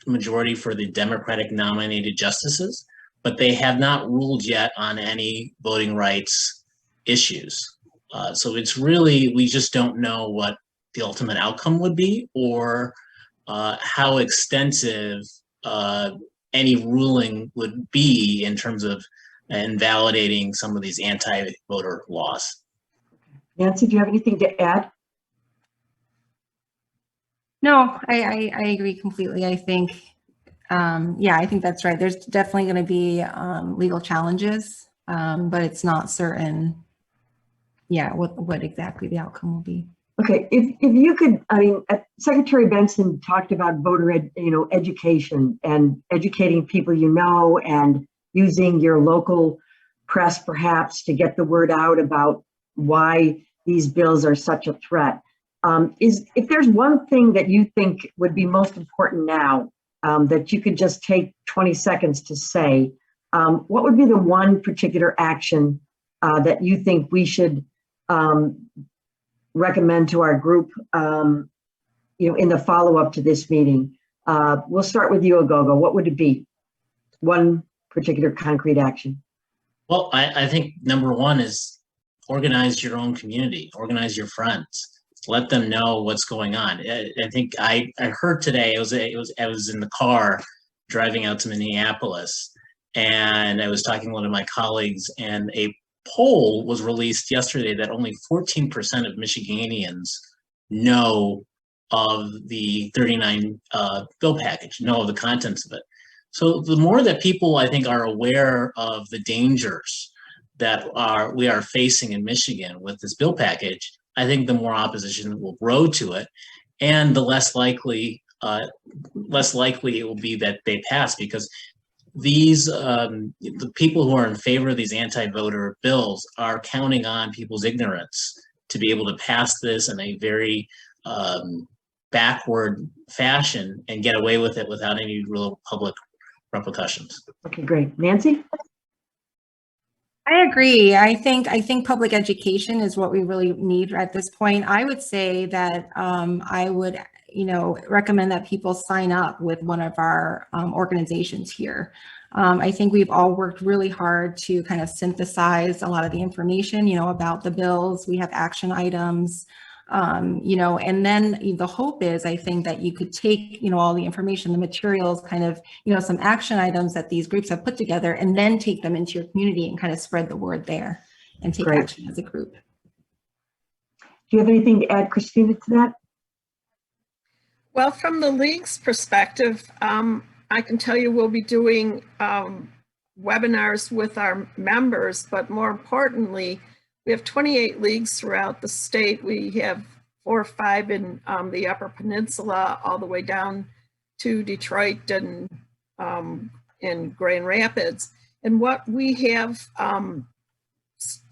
majority for the Democratic nominated justices, but they have not ruled yet on any voting rights issues. So it's really, we just don't know what the ultimate outcome would be, or how extensive any ruling would be in terms of invalidating some of these anti-voter laws. Nancy, do you have anything to add? No, I agree completely. I think, yeah, I think that's right. There's definitely going to be legal challenges, but it's not certain, yeah, what exactly the outcome will be. Okay, if you could, I mean, Secretary Benson talked about voter education and educating people you know, and using your local press perhaps to get the word out about why these bills are such a threat. If there's one thing that you think would be most important now, that you could just take 20 seconds to say, what would be the one particular action that you think we should recommend to our group, in the follow-up to this meeting? We'll start with you, Aghogho. What would it be? One particular concrete action. Well, I think number one is organize your own community, organize your friends, let them know what's going on. I think I heard today, I was in the car driving out to Minneapolis, and I was talking to one of my colleagues, and a poll was released yesterday that only 14% of Michiganians know of the 39 bill package, know of the contents of it. So the more that people, I think, are aware of the dangers that we are facing in Michigan with this bill package, I think the more opposition will grow to it, and the less likely it will be that they pass, because these the people who are in favor of these anti-voter bills are counting on people's ignorance to be able to pass this in a very backward fashion and get away with it without any real public repercussions. Okay, great. Nancy? I agree. I think public education is what we really need at this point. I would say that I would, recommend that people sign up with one of our organizations here. I think we've all worked really hard to kind of synthesize a lot of the information, about the bills. We have action items, and then the hope is, I think, that you could take, all the information, the materials, kind of, some action items that these groups have put together, and then take them into your community and kind of spread the word there and take action as a group. Do you have anything to add, Christina, to that? Well, from the League's perspective, I can tell you we'll be doing webinars with our members, but more importantly, we have 28 leagues throughout the state. We have 4 or 5 in the Upper Peninsula, all the way down to Detroit and in Grand Rapids. And what we have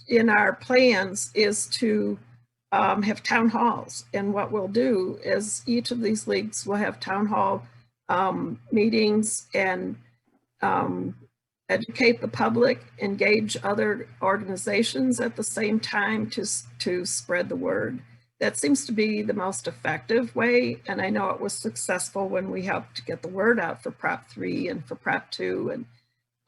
in our plans is to have town halls. And what we'll do is each of these leagues will have town hall meetings and educate the public, engage other organizations at the same time to spread the word. That seems to be the most effective way. And I know it was successful when we helped to get the word out for Prop 3 and for Prop 2.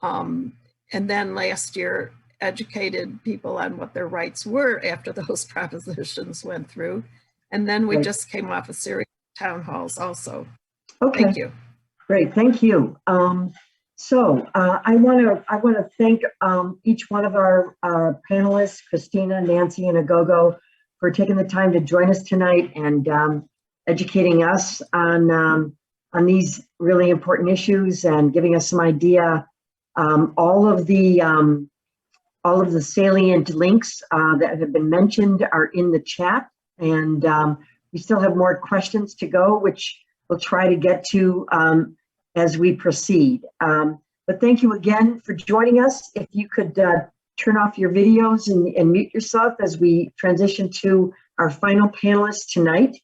And then last year, educated people on what their rights were after those propositions went through. And then we just came off a series of town halls also. Okay. Thank you. Great, thank you. So I want to thank each one of our panelists, Christina, Nancy, and Aghogho, for taking the time to join us tonight and educating us on these really important issues and giving us some idea. All of the salient links that have been mentioned are in the chat, and we still have more questions to go, which we'll try to get to as we proceed. But thank you again for joining us. If you could turn off your videos and mute yourself as we transition to our final panelists tonight.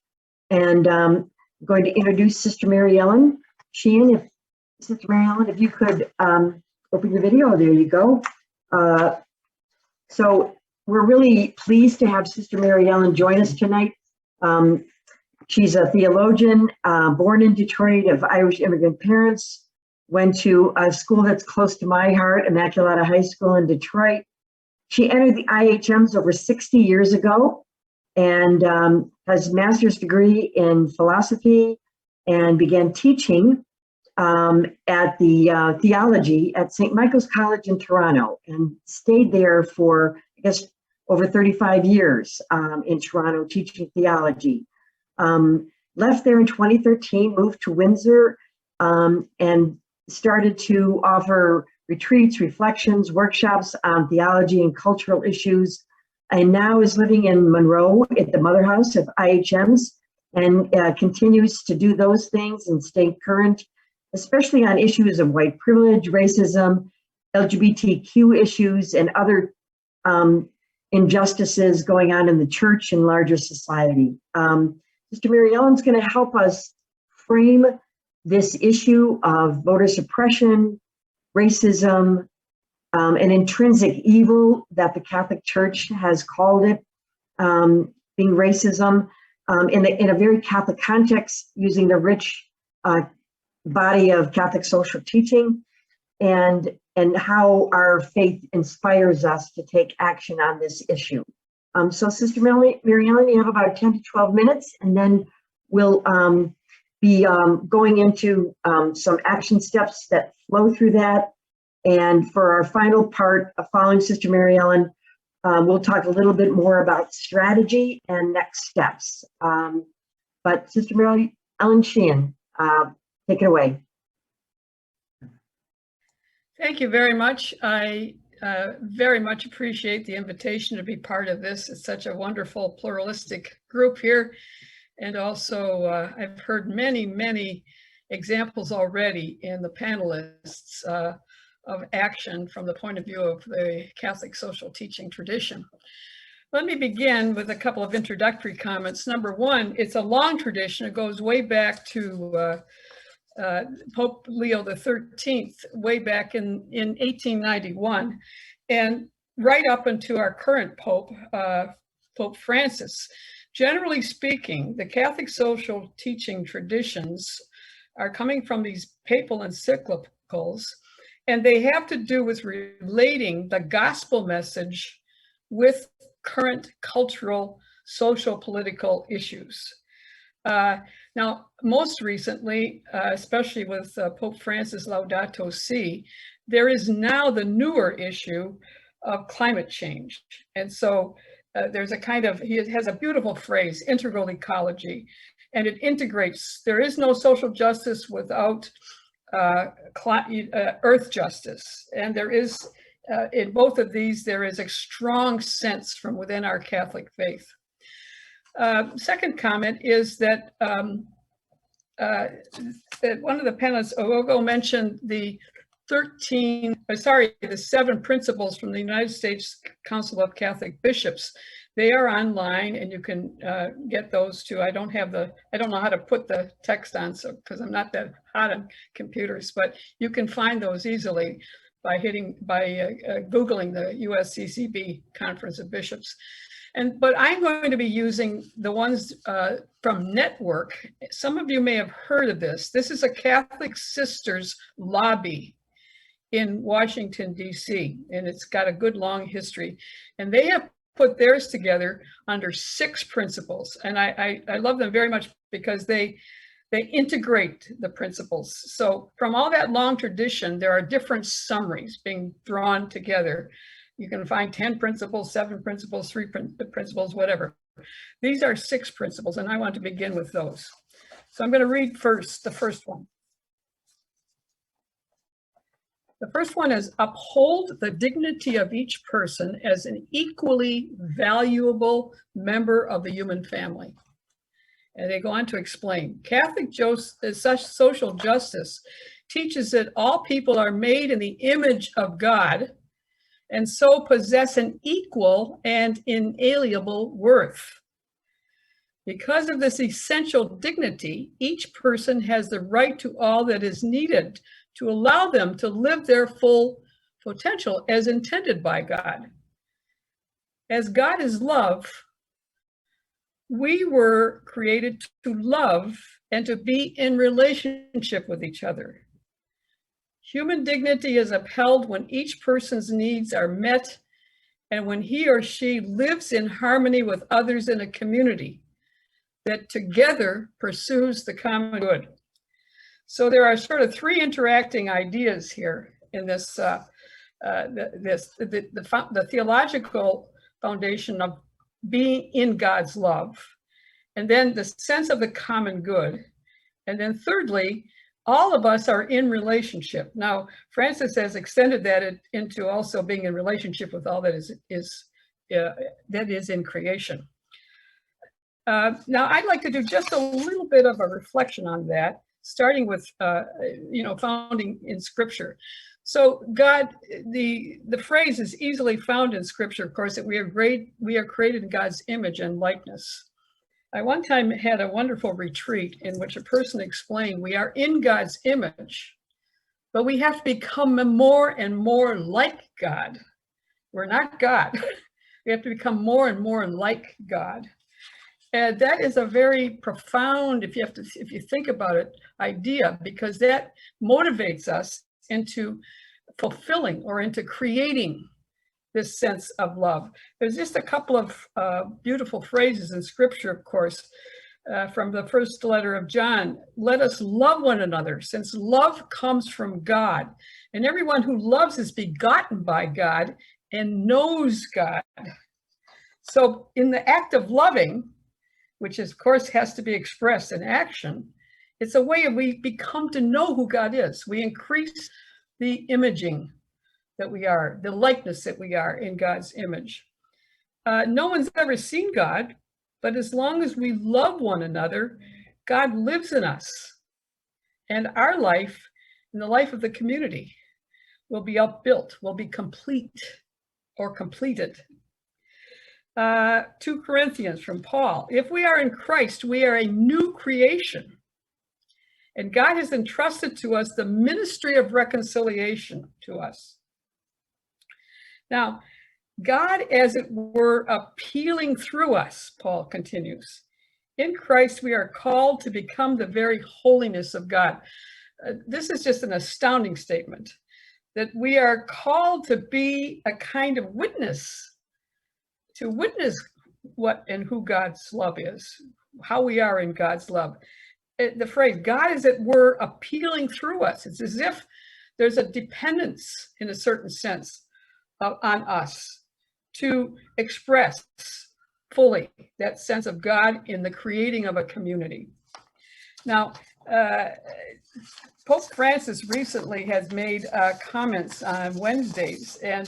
And I'm going to introduce Sister Mary Ellen Sheehan. Sister Mary Ellen, if you could open your video, there you go. So we're really pleased to have Sister Mary Ellen join us tonight. She's a theologian, born in Detroit, of Irish immigrant parents, went to a school that's close to my heart, Immaculata High School in Detroit. She entered the IHMs over 60 years ago and has a master's degree in philosophy and began teaching at the theology at St. Michael's College in Toronto and stayed there for, I guess, over 35 years in Toronto teaching theology. Left there in 2013, moved to Windsor, and started to offer retreats, reflections, workshops on theology and cultural issues, and now is living in Monroe at the Mother House of IHMs, and continues to do those things and stay current, especially on issues of white privilege, racism, LGBTQ issues, and other injustices going on in the church and larger society. Sister Mary Ellen's going to help us frame this issue of voter suppression, racism, an intrinsic evil that the Catholic Church has called it, being racism, in a very Catholic context, using the rich body of Catholic social teaching, and how our faith inspires us to take action on this issue. So Sister Mary Ellen, you have about 10 to 12 minutes, and then we'll be going into some action steps that flow through that. And for our final part, following Sister Mary Ellen, we'll talk a little bit more about strategy and next steps. But Sister Mary Ellen Sheehan, take it away. Thank you very much. I very much appreciate the invitation to be part of this. It's such a wonderful pluralistic group here. And also, I've heard many, many examples already in the panelists of action from the point of view of the Catholic social teaching tradition. Let me begin with a couple of introductory comments. Number one, it's a long tradition. It goes way back to Pope Leo XIII, way back in 1891, and right up into our current Pope, Pope Francis. Generally speaking, the Catholic social teaching traditions are coming from these papal encyclicals, and they have to do with relating the gospel message with current cultural, social, political issues. Now, most recently, especially with Pope Francis Laudato Si, there is now the newer issue of climate change. And so there's a kind of, he has a beautiful phrase, integral ecology, and it integrates, there is no social justice without earth justice. And there is, in both of these, there is a strong sense from within our Catholic faith. Second comment is that one of the panelists, Aghogho, mentioned the 7 principles from the United States Council of Catholic Bishops. They are online, and you can get those too. I don't know how to put the text on, so because I'm not that hot on computers, but you can find those easily by Googling the USCCB Conference of Bishops. But I'm going to be using the ones from Network. Some of you may have heard of this. This is a Catholic Sisters lobby in Washington, D.C., and it's got a good long history. And they have put theirs together under 6 principles. And I love them very much because they integrate the principles. So from all that long tradition, there are different summaries being drawn together. You can find 10 principles, 7 principles, 3 principles, whatever. These are 6 principles, and I want to begin with those. So I'm going to read first the first one. The first one is uphold the dignity of each person as an equally valuable member of the human family. And they go on to explain, Catholic social justice teaches that all people are made in the image of God and so possess an equal and inalienable worth. Because of this essential dignity, each person has the right to all that is needed to allow them to live their full potential as intended by God. As God is love, we were created to love and to be in relationship with each other. Human dignity is upheld when each person's needs are met and when he or she lives in harmony with others in a community that together pursues the common good. So there are sort of 3 interacting ideas here in this, the theological foundation of being in God's love, and then the sense of the common good. And then thirdly, all of us are in relationship. Now, Francis has extended that into also being in relationship with all that is in creation. Now, I'd like to do just a little bit of a reflection on that, starting with, founding in Scripture. So God, the phrase is easily found in Scripture, of course, that we are created in God's image and likeness. I one time had a wonderful retreat in which a person explained we are in God's image, but we have to become more and more like God. We're not God. We have to become more and more like God. And that is a very profound, if you think about it, idea, because that motivates us into fulfilling or into creating this sense of love. There's just a couple of beautiful phrases in scripture, of course, from the first letter of John. Let us love one another, since love comes from God. And everyone who loves is begotten by God and knows God. So in the act of loving, which of course has to be expressed in action, it's a way we become to know who God is. We increase the imaging that we are, the likeness that we are in God's image. No one's ever seen God, but as long as we love one another, God lives in us. And our life and the life of the community will be upbuilt, will be complete or completed. 2 Corinthians from Paul. If we are in Christ, we are a new creation. And God has entrusted to us the ministry of reconciliation to us. Now, God, as it were, appealing through us, Paul continues. In Christ, we are called to become the very holiness of God. This is just an astounding statement, that we are called to be a kind of witness, to witness what and who God's love is, how we are in God's love. The phrase, God, as it were, appealing through us. It's as if there's a dependence, in a certain sense, on us to express fully that sense of God in the creating of a community. Now, Pope Francis recently has made comments on Wednesdays, and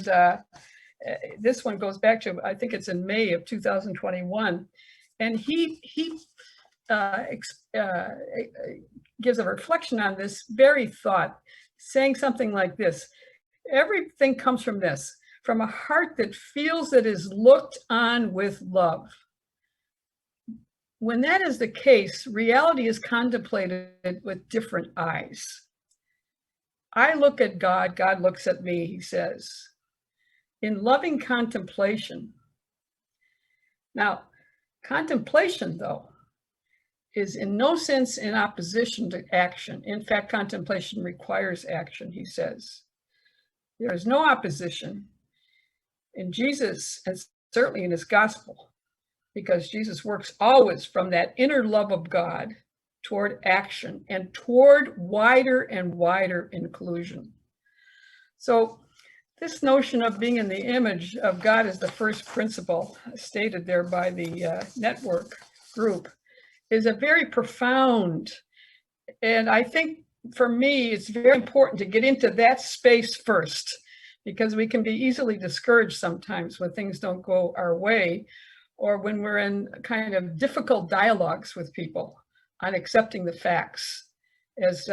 this one goes back to, I think it's in May of 2021, and he gives a reflection on this very thought, saying something like this: everything comes from this, from a heart that feels that is looked on with love. When that is the case, reality is contemplated with different eyes. I look at God, God looks at me, he says, in loving contemplation. Now, contemplation, though, is in no sense in opposition to action. In fact, contemplation requires action, he says. There is no opposition in Jesus, and certainly in his gospel, because Jesus works always from that inner love of God toward action and toward wider and wider inclusion. So this notion of being in the image of God as the first principle stated there by the network group is a very profound, and I think for me, it's very important to get into that space first, because we can be easily discouraged sometimes when things don't go our way, or when we're in kind of difficult dialogues with people on accepting the facts as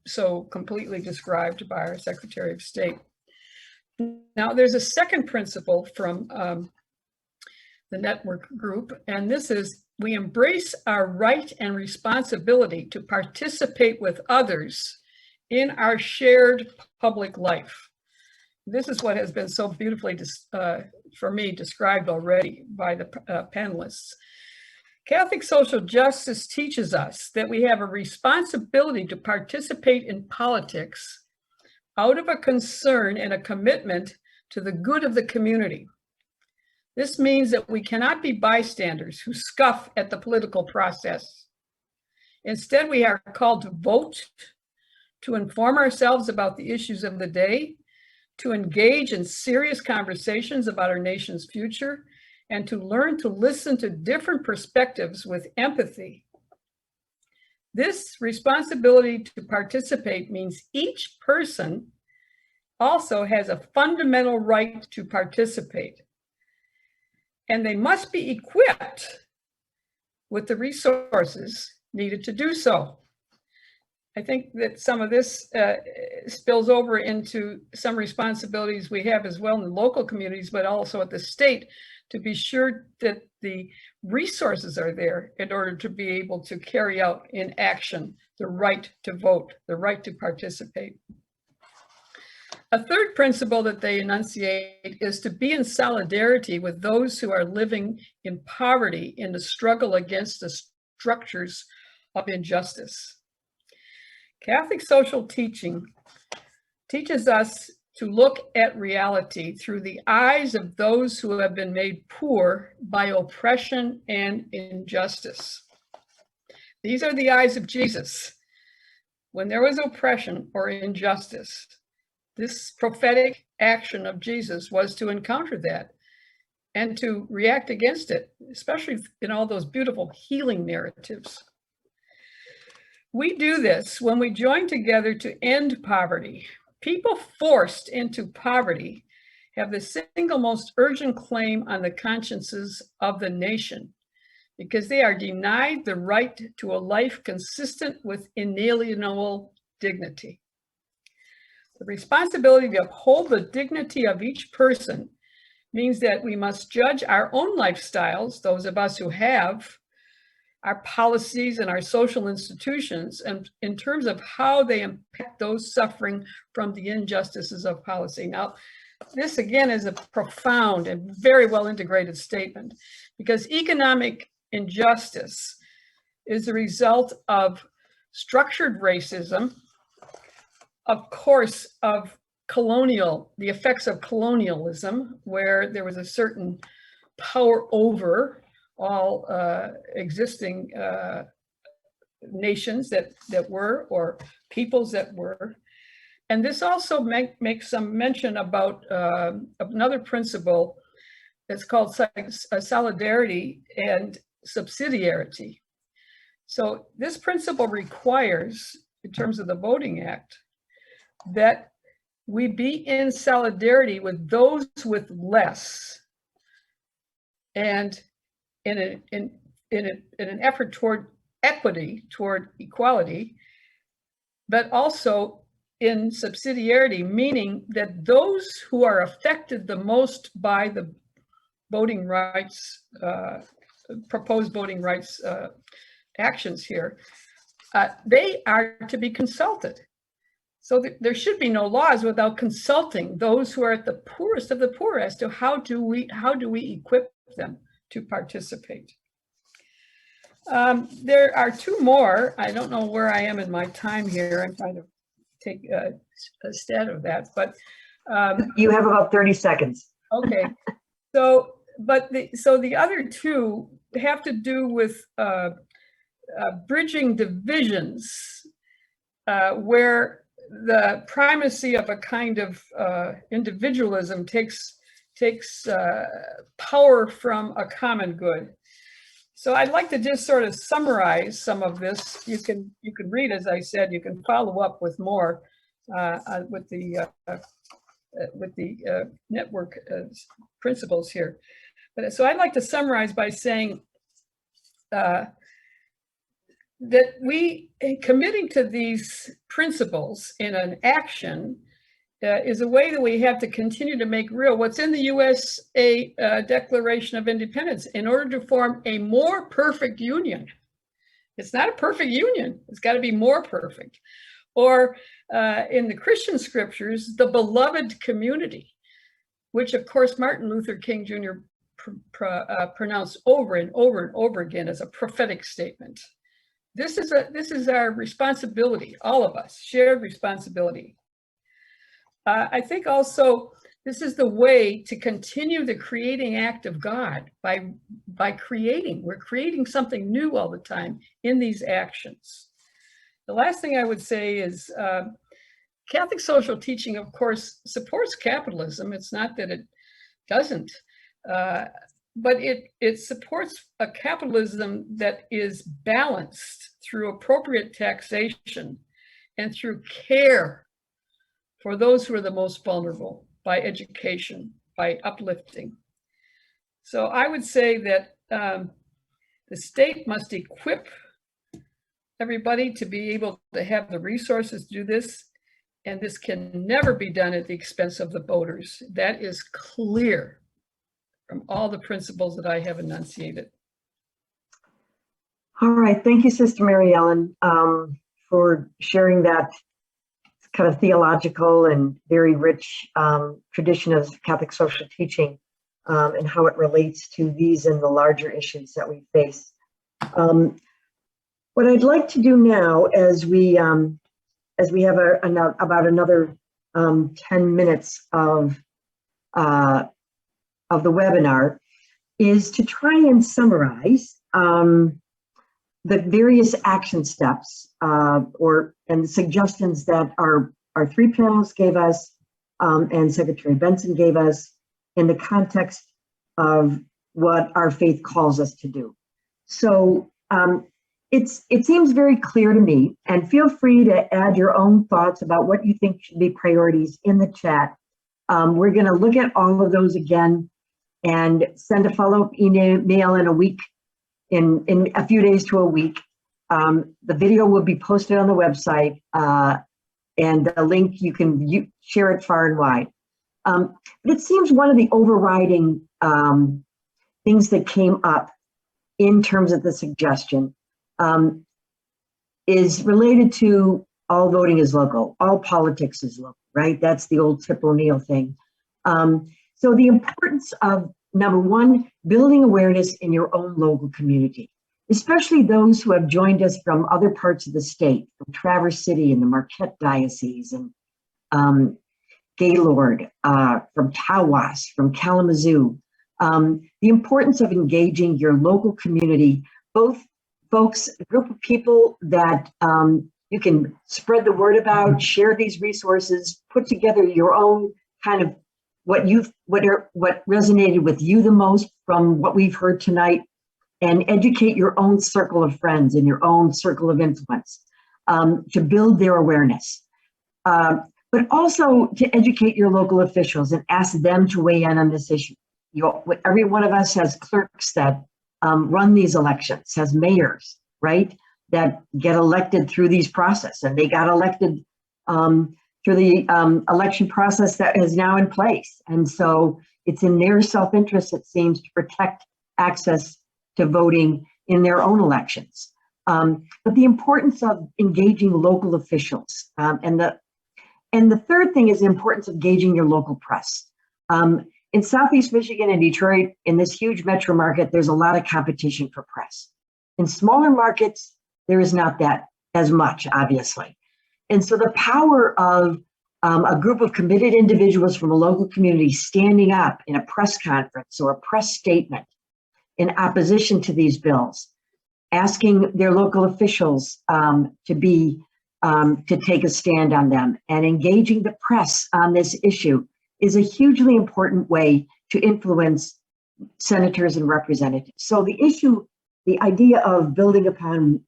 so completely described by our Secretary of State. Now, there's a second principle from the network group, and this is: we embrace our right and responsibility to participate with others in our shared public life. This is what has been so beautifully, for me, described already by the panelists. Catholic social justice teaches us that we have a responsibility to participate in politics out of a concern and a commitment to the good of the community. This means that we cannot be bystanders who scoff at the political process. Instead, we are called to vote, to inform ourselves about the issues of the day, to engage in serious conversations about our nation's future, and to learn to listen to different perspectives with empathy. This responsibility to participate means each person also has a fundamental right to participate, and they must be equipped with the resources needed to do so. I think that some of this spills over into some responsibilities we have as well in the local communities, but also at the state, to be sure that the resources are there in order to be able to carry out in action the right to vote, the right to participate. A third principle that they enunciate is to be in solidarity with those who are living in poverty in the struggle against the structures of injustice. Catholic social teaching teaches us to look at reality through the eyes of those who have been made poor by oppression and injustice. These are the eyes of Jesus. When there was oppression or injustice, this prophetic action of Jesus was to encounter that and to react against it, especially in all those beautiful healing narratives. We do this when we join together to end poverty. People forced into poverty have the single most urgent claim on the consciences of the nation because they are denied the right to a life consistent with inalienable dignity. The responsibility to uphold the dignity of each person means that we must judge our own lifestyles, those of us who have, our policies and our social institutions, and in terms of how they impact those suffering from the injustices of policy. Now, this again is a profound and very well integrated statement, because economic injustice is the result of structured racism, of course, of the effects of colonialism, where there was a certain power over all existing nations that were, or peoples that were. And this also makes some mention about another principle that's called solidarity and subsidiarity. So this principle requires, in terms of the Voting Act, that we be in solidarity with those with less, and in an effort toward equity, toward equality, but also in subsidiarity, meaning that those who are affected the most by the voting rights, proposed voting rights actions here, they are to be consulted. So there should be no laws without consulting those who are at the poorest of the poor as to how do we equip them to participate. There are two more. I don't know where I am in my time here. I'm trying to take a stat of that, but you have about 30 seconds. Okay. So the other two have to do with bridging divisions, where the primacy of a kind of individualism takes power from a common good. So I'd like to just sort of summarize some of this. You can read, as I said, you can follow up with more with the network principles here. But so I'd like to summarize by saying that we committing to these principles in an action is a way that we have to continue to make real what's in the USA Declaration of Independence in order to form a more perfect union. It's not a perfect union. It's got to be more perfect. Or in the Christian scriptures, the beloved community, which of course Martin Luther King Jr. pronounced over and over and over again as a prophetic statement. This is our responsibility, all of us, shared responsibility. I think also this is the way to continue the creating act of God by creating. We're creating something new all the time in these actions. The last thing I would say is Catholic social teaching, of course, supports capitalism. It's not that it doesn't, but it supports a capitalism that is balanced through appropriate taxation and through care for those who are the most vulnerable, by education, by uplifting. So I would say that the state must equip everybody to be able to have the resources to do this, and this can never be done at the expense of the voters. That is clear from all the principles that I have enunciated. All right, thank you, Sister Mary Ellen, for sharing that kind of theological and very rich tradition of Catholic social teaching and how it relates to these and the larger issues that we face. What I'd like to do now, as we have about another 10 minutes of the webinar, is to try and summarize the various action steps and the suggestions that our three panelists gave us and Secretary Benson gave us in the context of what our faith calls us to do. So it seems very clear to me, and feel free to add your own thoughts about what you think should be priorities in the chat. We're going to look at all of those again and send a follow-up email in a week, in a few days to a week. The video will be posted on the website, and the link, you can share it far and wide. But it seems one of the overriding things that came up in terms of the suggestion is related to all voting is local, all politics is local, right? That's the old Tip O'Neill thing. So the importance of, number one, building awareness in your own local community, especially those who have joined us from other parts of the state, from Traverse City and the Marquette Diocese, and Gaylord, from Tawas, from Kalamazoo. The importance of engaging your local community, both folks, a group of people that you can spread the word about, share these resources, put together your own kind of what resonated with you the most from what we've heard tonight, and educate your own circle of friends and your own circle of influence to build their awareness. But also to educate your local officials and ask them to weigh in on this issue. Every one of us has clerks that run these elections, has mayors, right, that get elected through these process, and they got elected through the election process that is now in place. And so it's in their self-interest, it seems, to protect access to voting in their own elections. But the importance of engaging local officials. And the third thing is the importance of engaging your local press. In Southeast Michigan and Detroit, in this huge metro market, there's a lot of competition for press. In smaller markets, there is not that as much, obviously. And so the power of a group of committed individuals from a local community standing up in a press conference or a press statement in opposition to these bills, asking their local officials to take a stand on them, and engaging the press on this issue is a hugely important way to influence senators and representatives. So the idea of building upon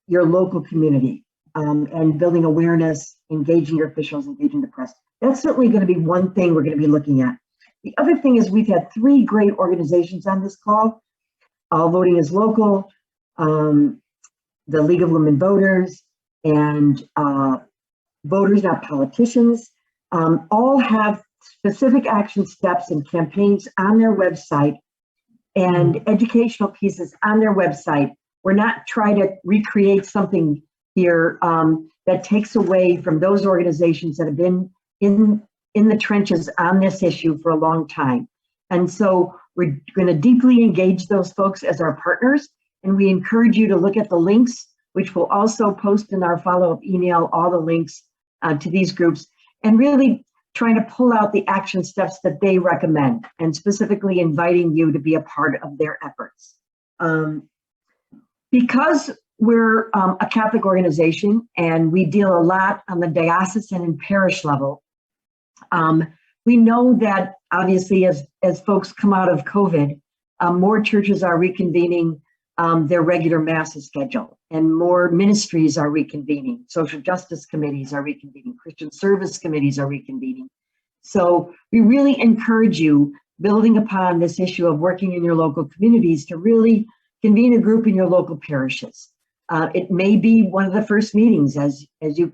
your local community and building awareness, engaging your officials, engaging the press, that's certainly going to be one thing we're going to be looking at. The other thing is we've had three great organizations on this call: All Voting is Local, the League of Women Voters, and Voters Not Politicians. All have specific action steps and campaigns on their website and educational pieces on their website. We're not trying to recreate something here that takes away from those organizations that have been in the trenches on this issue for a long time. And so we're going to deeply engage those folks as our partners, and we encourage you to look at the links, which we'll also post in our follow-up email, all the links to these groups, and really trying to pull out the action steps that they recommend, and specifically inviting you to be a part of their efforts. Because we're a Catholic organization and we deal a lot on the diocesan and parish level, we know that obviously as folks come out of COVID, more churches are reconvening their regular masses schedule, and more ministries are reconvening. Social justice committees are reconvening. Christian service committees are reconvening. So we really encourage you, building upon this issue of working in your local communities, to really convene a group in your local parishes. It may be one of the first meetings as you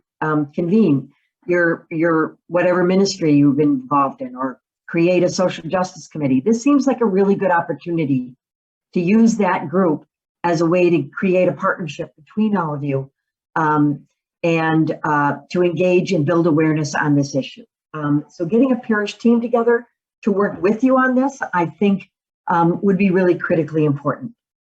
convene your whatever ministry you've been involved in, or create a social justice committee. This seems like a really good opportunity to use that group as a way to create a partnership between all of you and to engage and build awareness on this issue. So getting a parish team together to work with you on this, I think would be really critically important.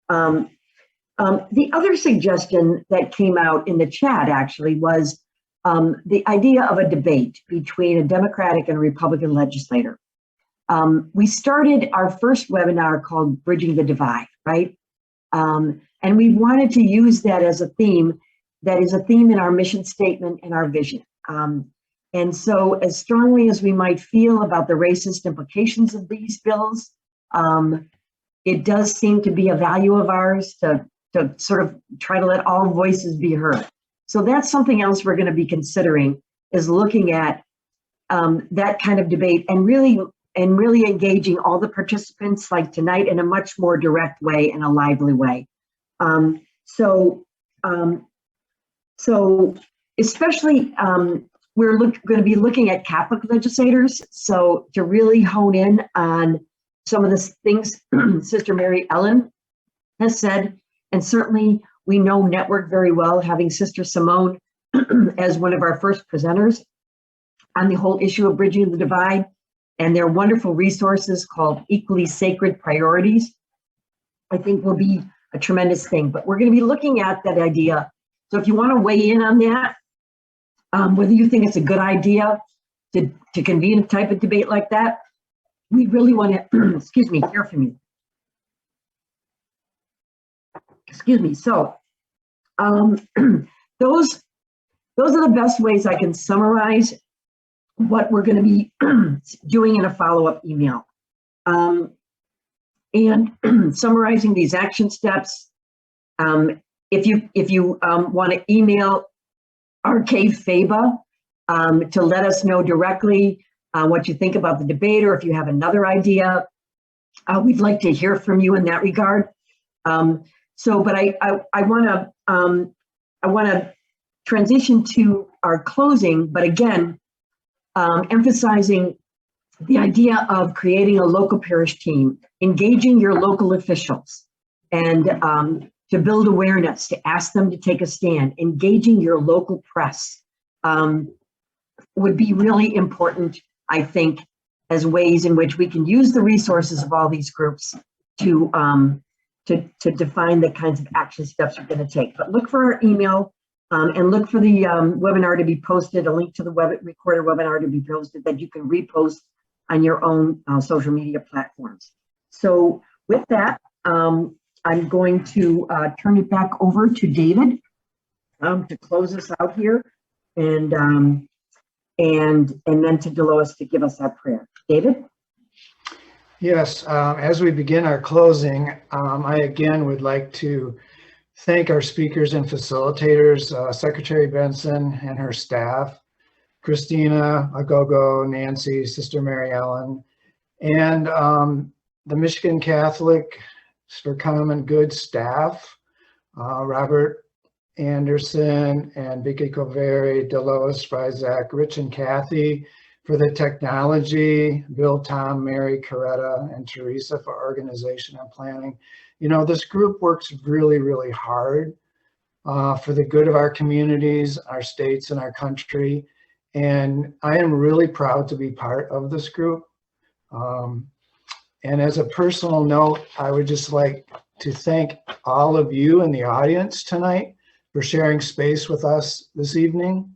The other suggestion that came out in the chat actually was the idea of a debate between a Democratic and a Republican legislator. We started our first webinar called Bridging the Divide, right? And we wanted to use that as a theme that is a theme in our mission statement and our vision. And so as strongly as we might feel about the racist implications of these bills, it does seem to be a value of ours to sort of try to let all voices be heard. So that's something else we're going to be considering, is looking at that kind of debate and really engaging all the participants like tonight in a much more direct way and a lively way. So especially we're going to be looking at Catholic legislators. So to really hone in on some of the things Sister Mary Ellen has said, and certainly we know Network very well, having Sister Simone as one of our first presenters on the whole issue of bridging the divide, and their wonderful resources called Equally Sacred Priorities, I think will be a tremendous thing. But we're going to be looking at that idea. So if you want to weigh in on that, whether you think it's a good idea to convene a type of debate like that, we really want to, excuse me, hear from you. Excuse me. So those are the best ways I can summarize what we're going to be doing in a follow-up email. And summarizing these action steps, if you want to email RK Faba to let us know directly what you think about the debate, or if you have another idea, we'd like to hear from you in that regard. But I want to transition to our closing, but again, emphasizing the idea of creating a local parish team, engaging your local officials, and to build awareness, to ask them to take a stand, engaging your local press would be really important, I think, as ways in which we can use the resources of all these groups to define the kinds of action steps we're going to take. But look for our email and look for the webinar to be posted, a link to the recorded webinar to be posted that you can repost on your own social media platforms. So with that, I'm going to turn it back over to David to close us out here, and then to Dolores to give us our prayer. David? Yes, as we begin our closing, I again would like to thank our speakers and facilitators, Secretary Benson and her staff, Christina, Aghogho, Nancy, Sister Mary Ellen, and the Michigan Catholic for Common Good staff, Robert Anderson and Vicky Coveri, Dolores Frizak, Rich and Kathy for the technology, Bill, Tom, Mary, Coretta, and Teresa for organization and planning. You know, this group works really, really hard for the good of our communities, our states, and our country. And I am really proud to be part of this group. And as a personal note, I would just like to thank all of you in the audience tonight for sharing space with us this evening.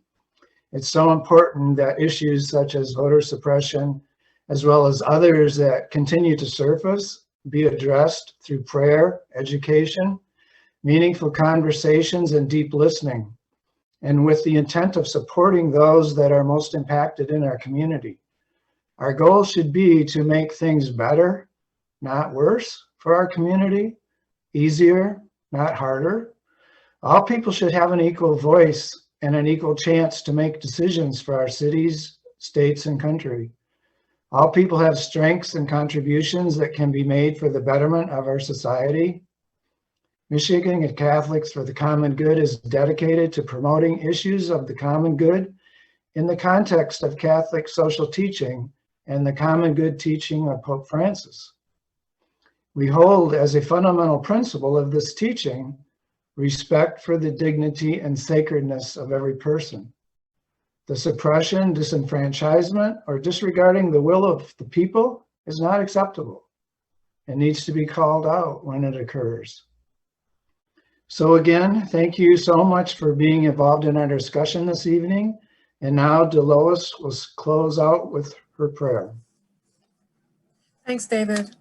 It's so important that issues such as voter suppression, as well as others that continue to surface, be addressed through prayer, education, meaningful conversations, and deep listening, and with the intent of supporting those that are most impacted in our community. Our goal should be to make things better, not worse, for our community, easier, not harder. All people should have an equal voice and an equal chance to make decisions for our cities, states, and country. All people have strengths and contributions that can be made for the betterment of our society. Michigan Catholics for the Common Good is dedicated to promoting issues of the common good in the context of Catholic social teaching and the common good teaching of Pope Francis. We hold as a fundamental principle of this teaching respect for the dignity and sacredness of every person. The suppression, disenfranchisement, or disregarding the will of the people is not acceptable. It needs to be called out when it occurs. So again, thank you so much for being involved in our discussion this evening. And now Delois will close out with her prayer. Thanks, David.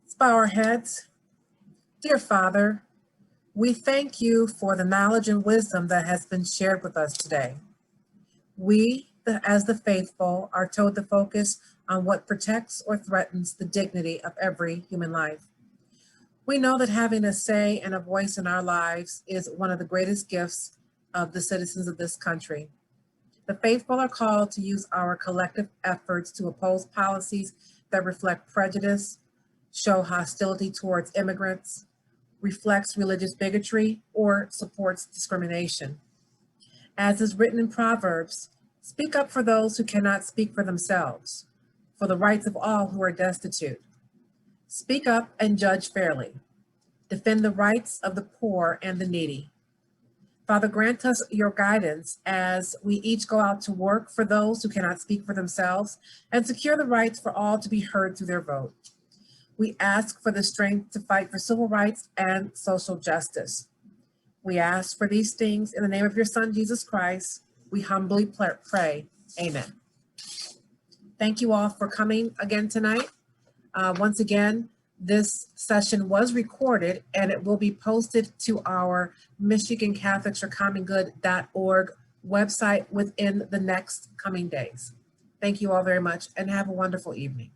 Let's bow our heads. Dear Father, we thank you for the knowledge and wisdom that has been shared with us today. We, as the faithful, are told to focus on what protects or threatens the dignity of every human life. We know that having a say and a voice in our lives is one of the greatest gifts of the citizens of this country. The faithful are called to use our collective efforts to oppose policies that reflect prejudice, show hostility towards immigrants, reflects religious bigotry, or supports discrimination. As is written in Proverbs, speak up for those who cannot speak for themselves, for the rights of all who are destitute. Speak up and judge fairly. Defend the rights of the poor and the needy. Father, grant us your guidance as we each go out to work for those who cannot speak for themselves and secure the rights for all to be heard through their vote. We ask for the strength to fight for civil rights and social justice. We ask for these things in the name of your Son, Jesus Christ. We humbly pray. Amen. Thank you all for coming again tonight. Once again, this session was recorded and it will be posted to our MichiganCatholicsForCommonGood.org website within the next coming days. Thank you all very much and have a wonderful evening.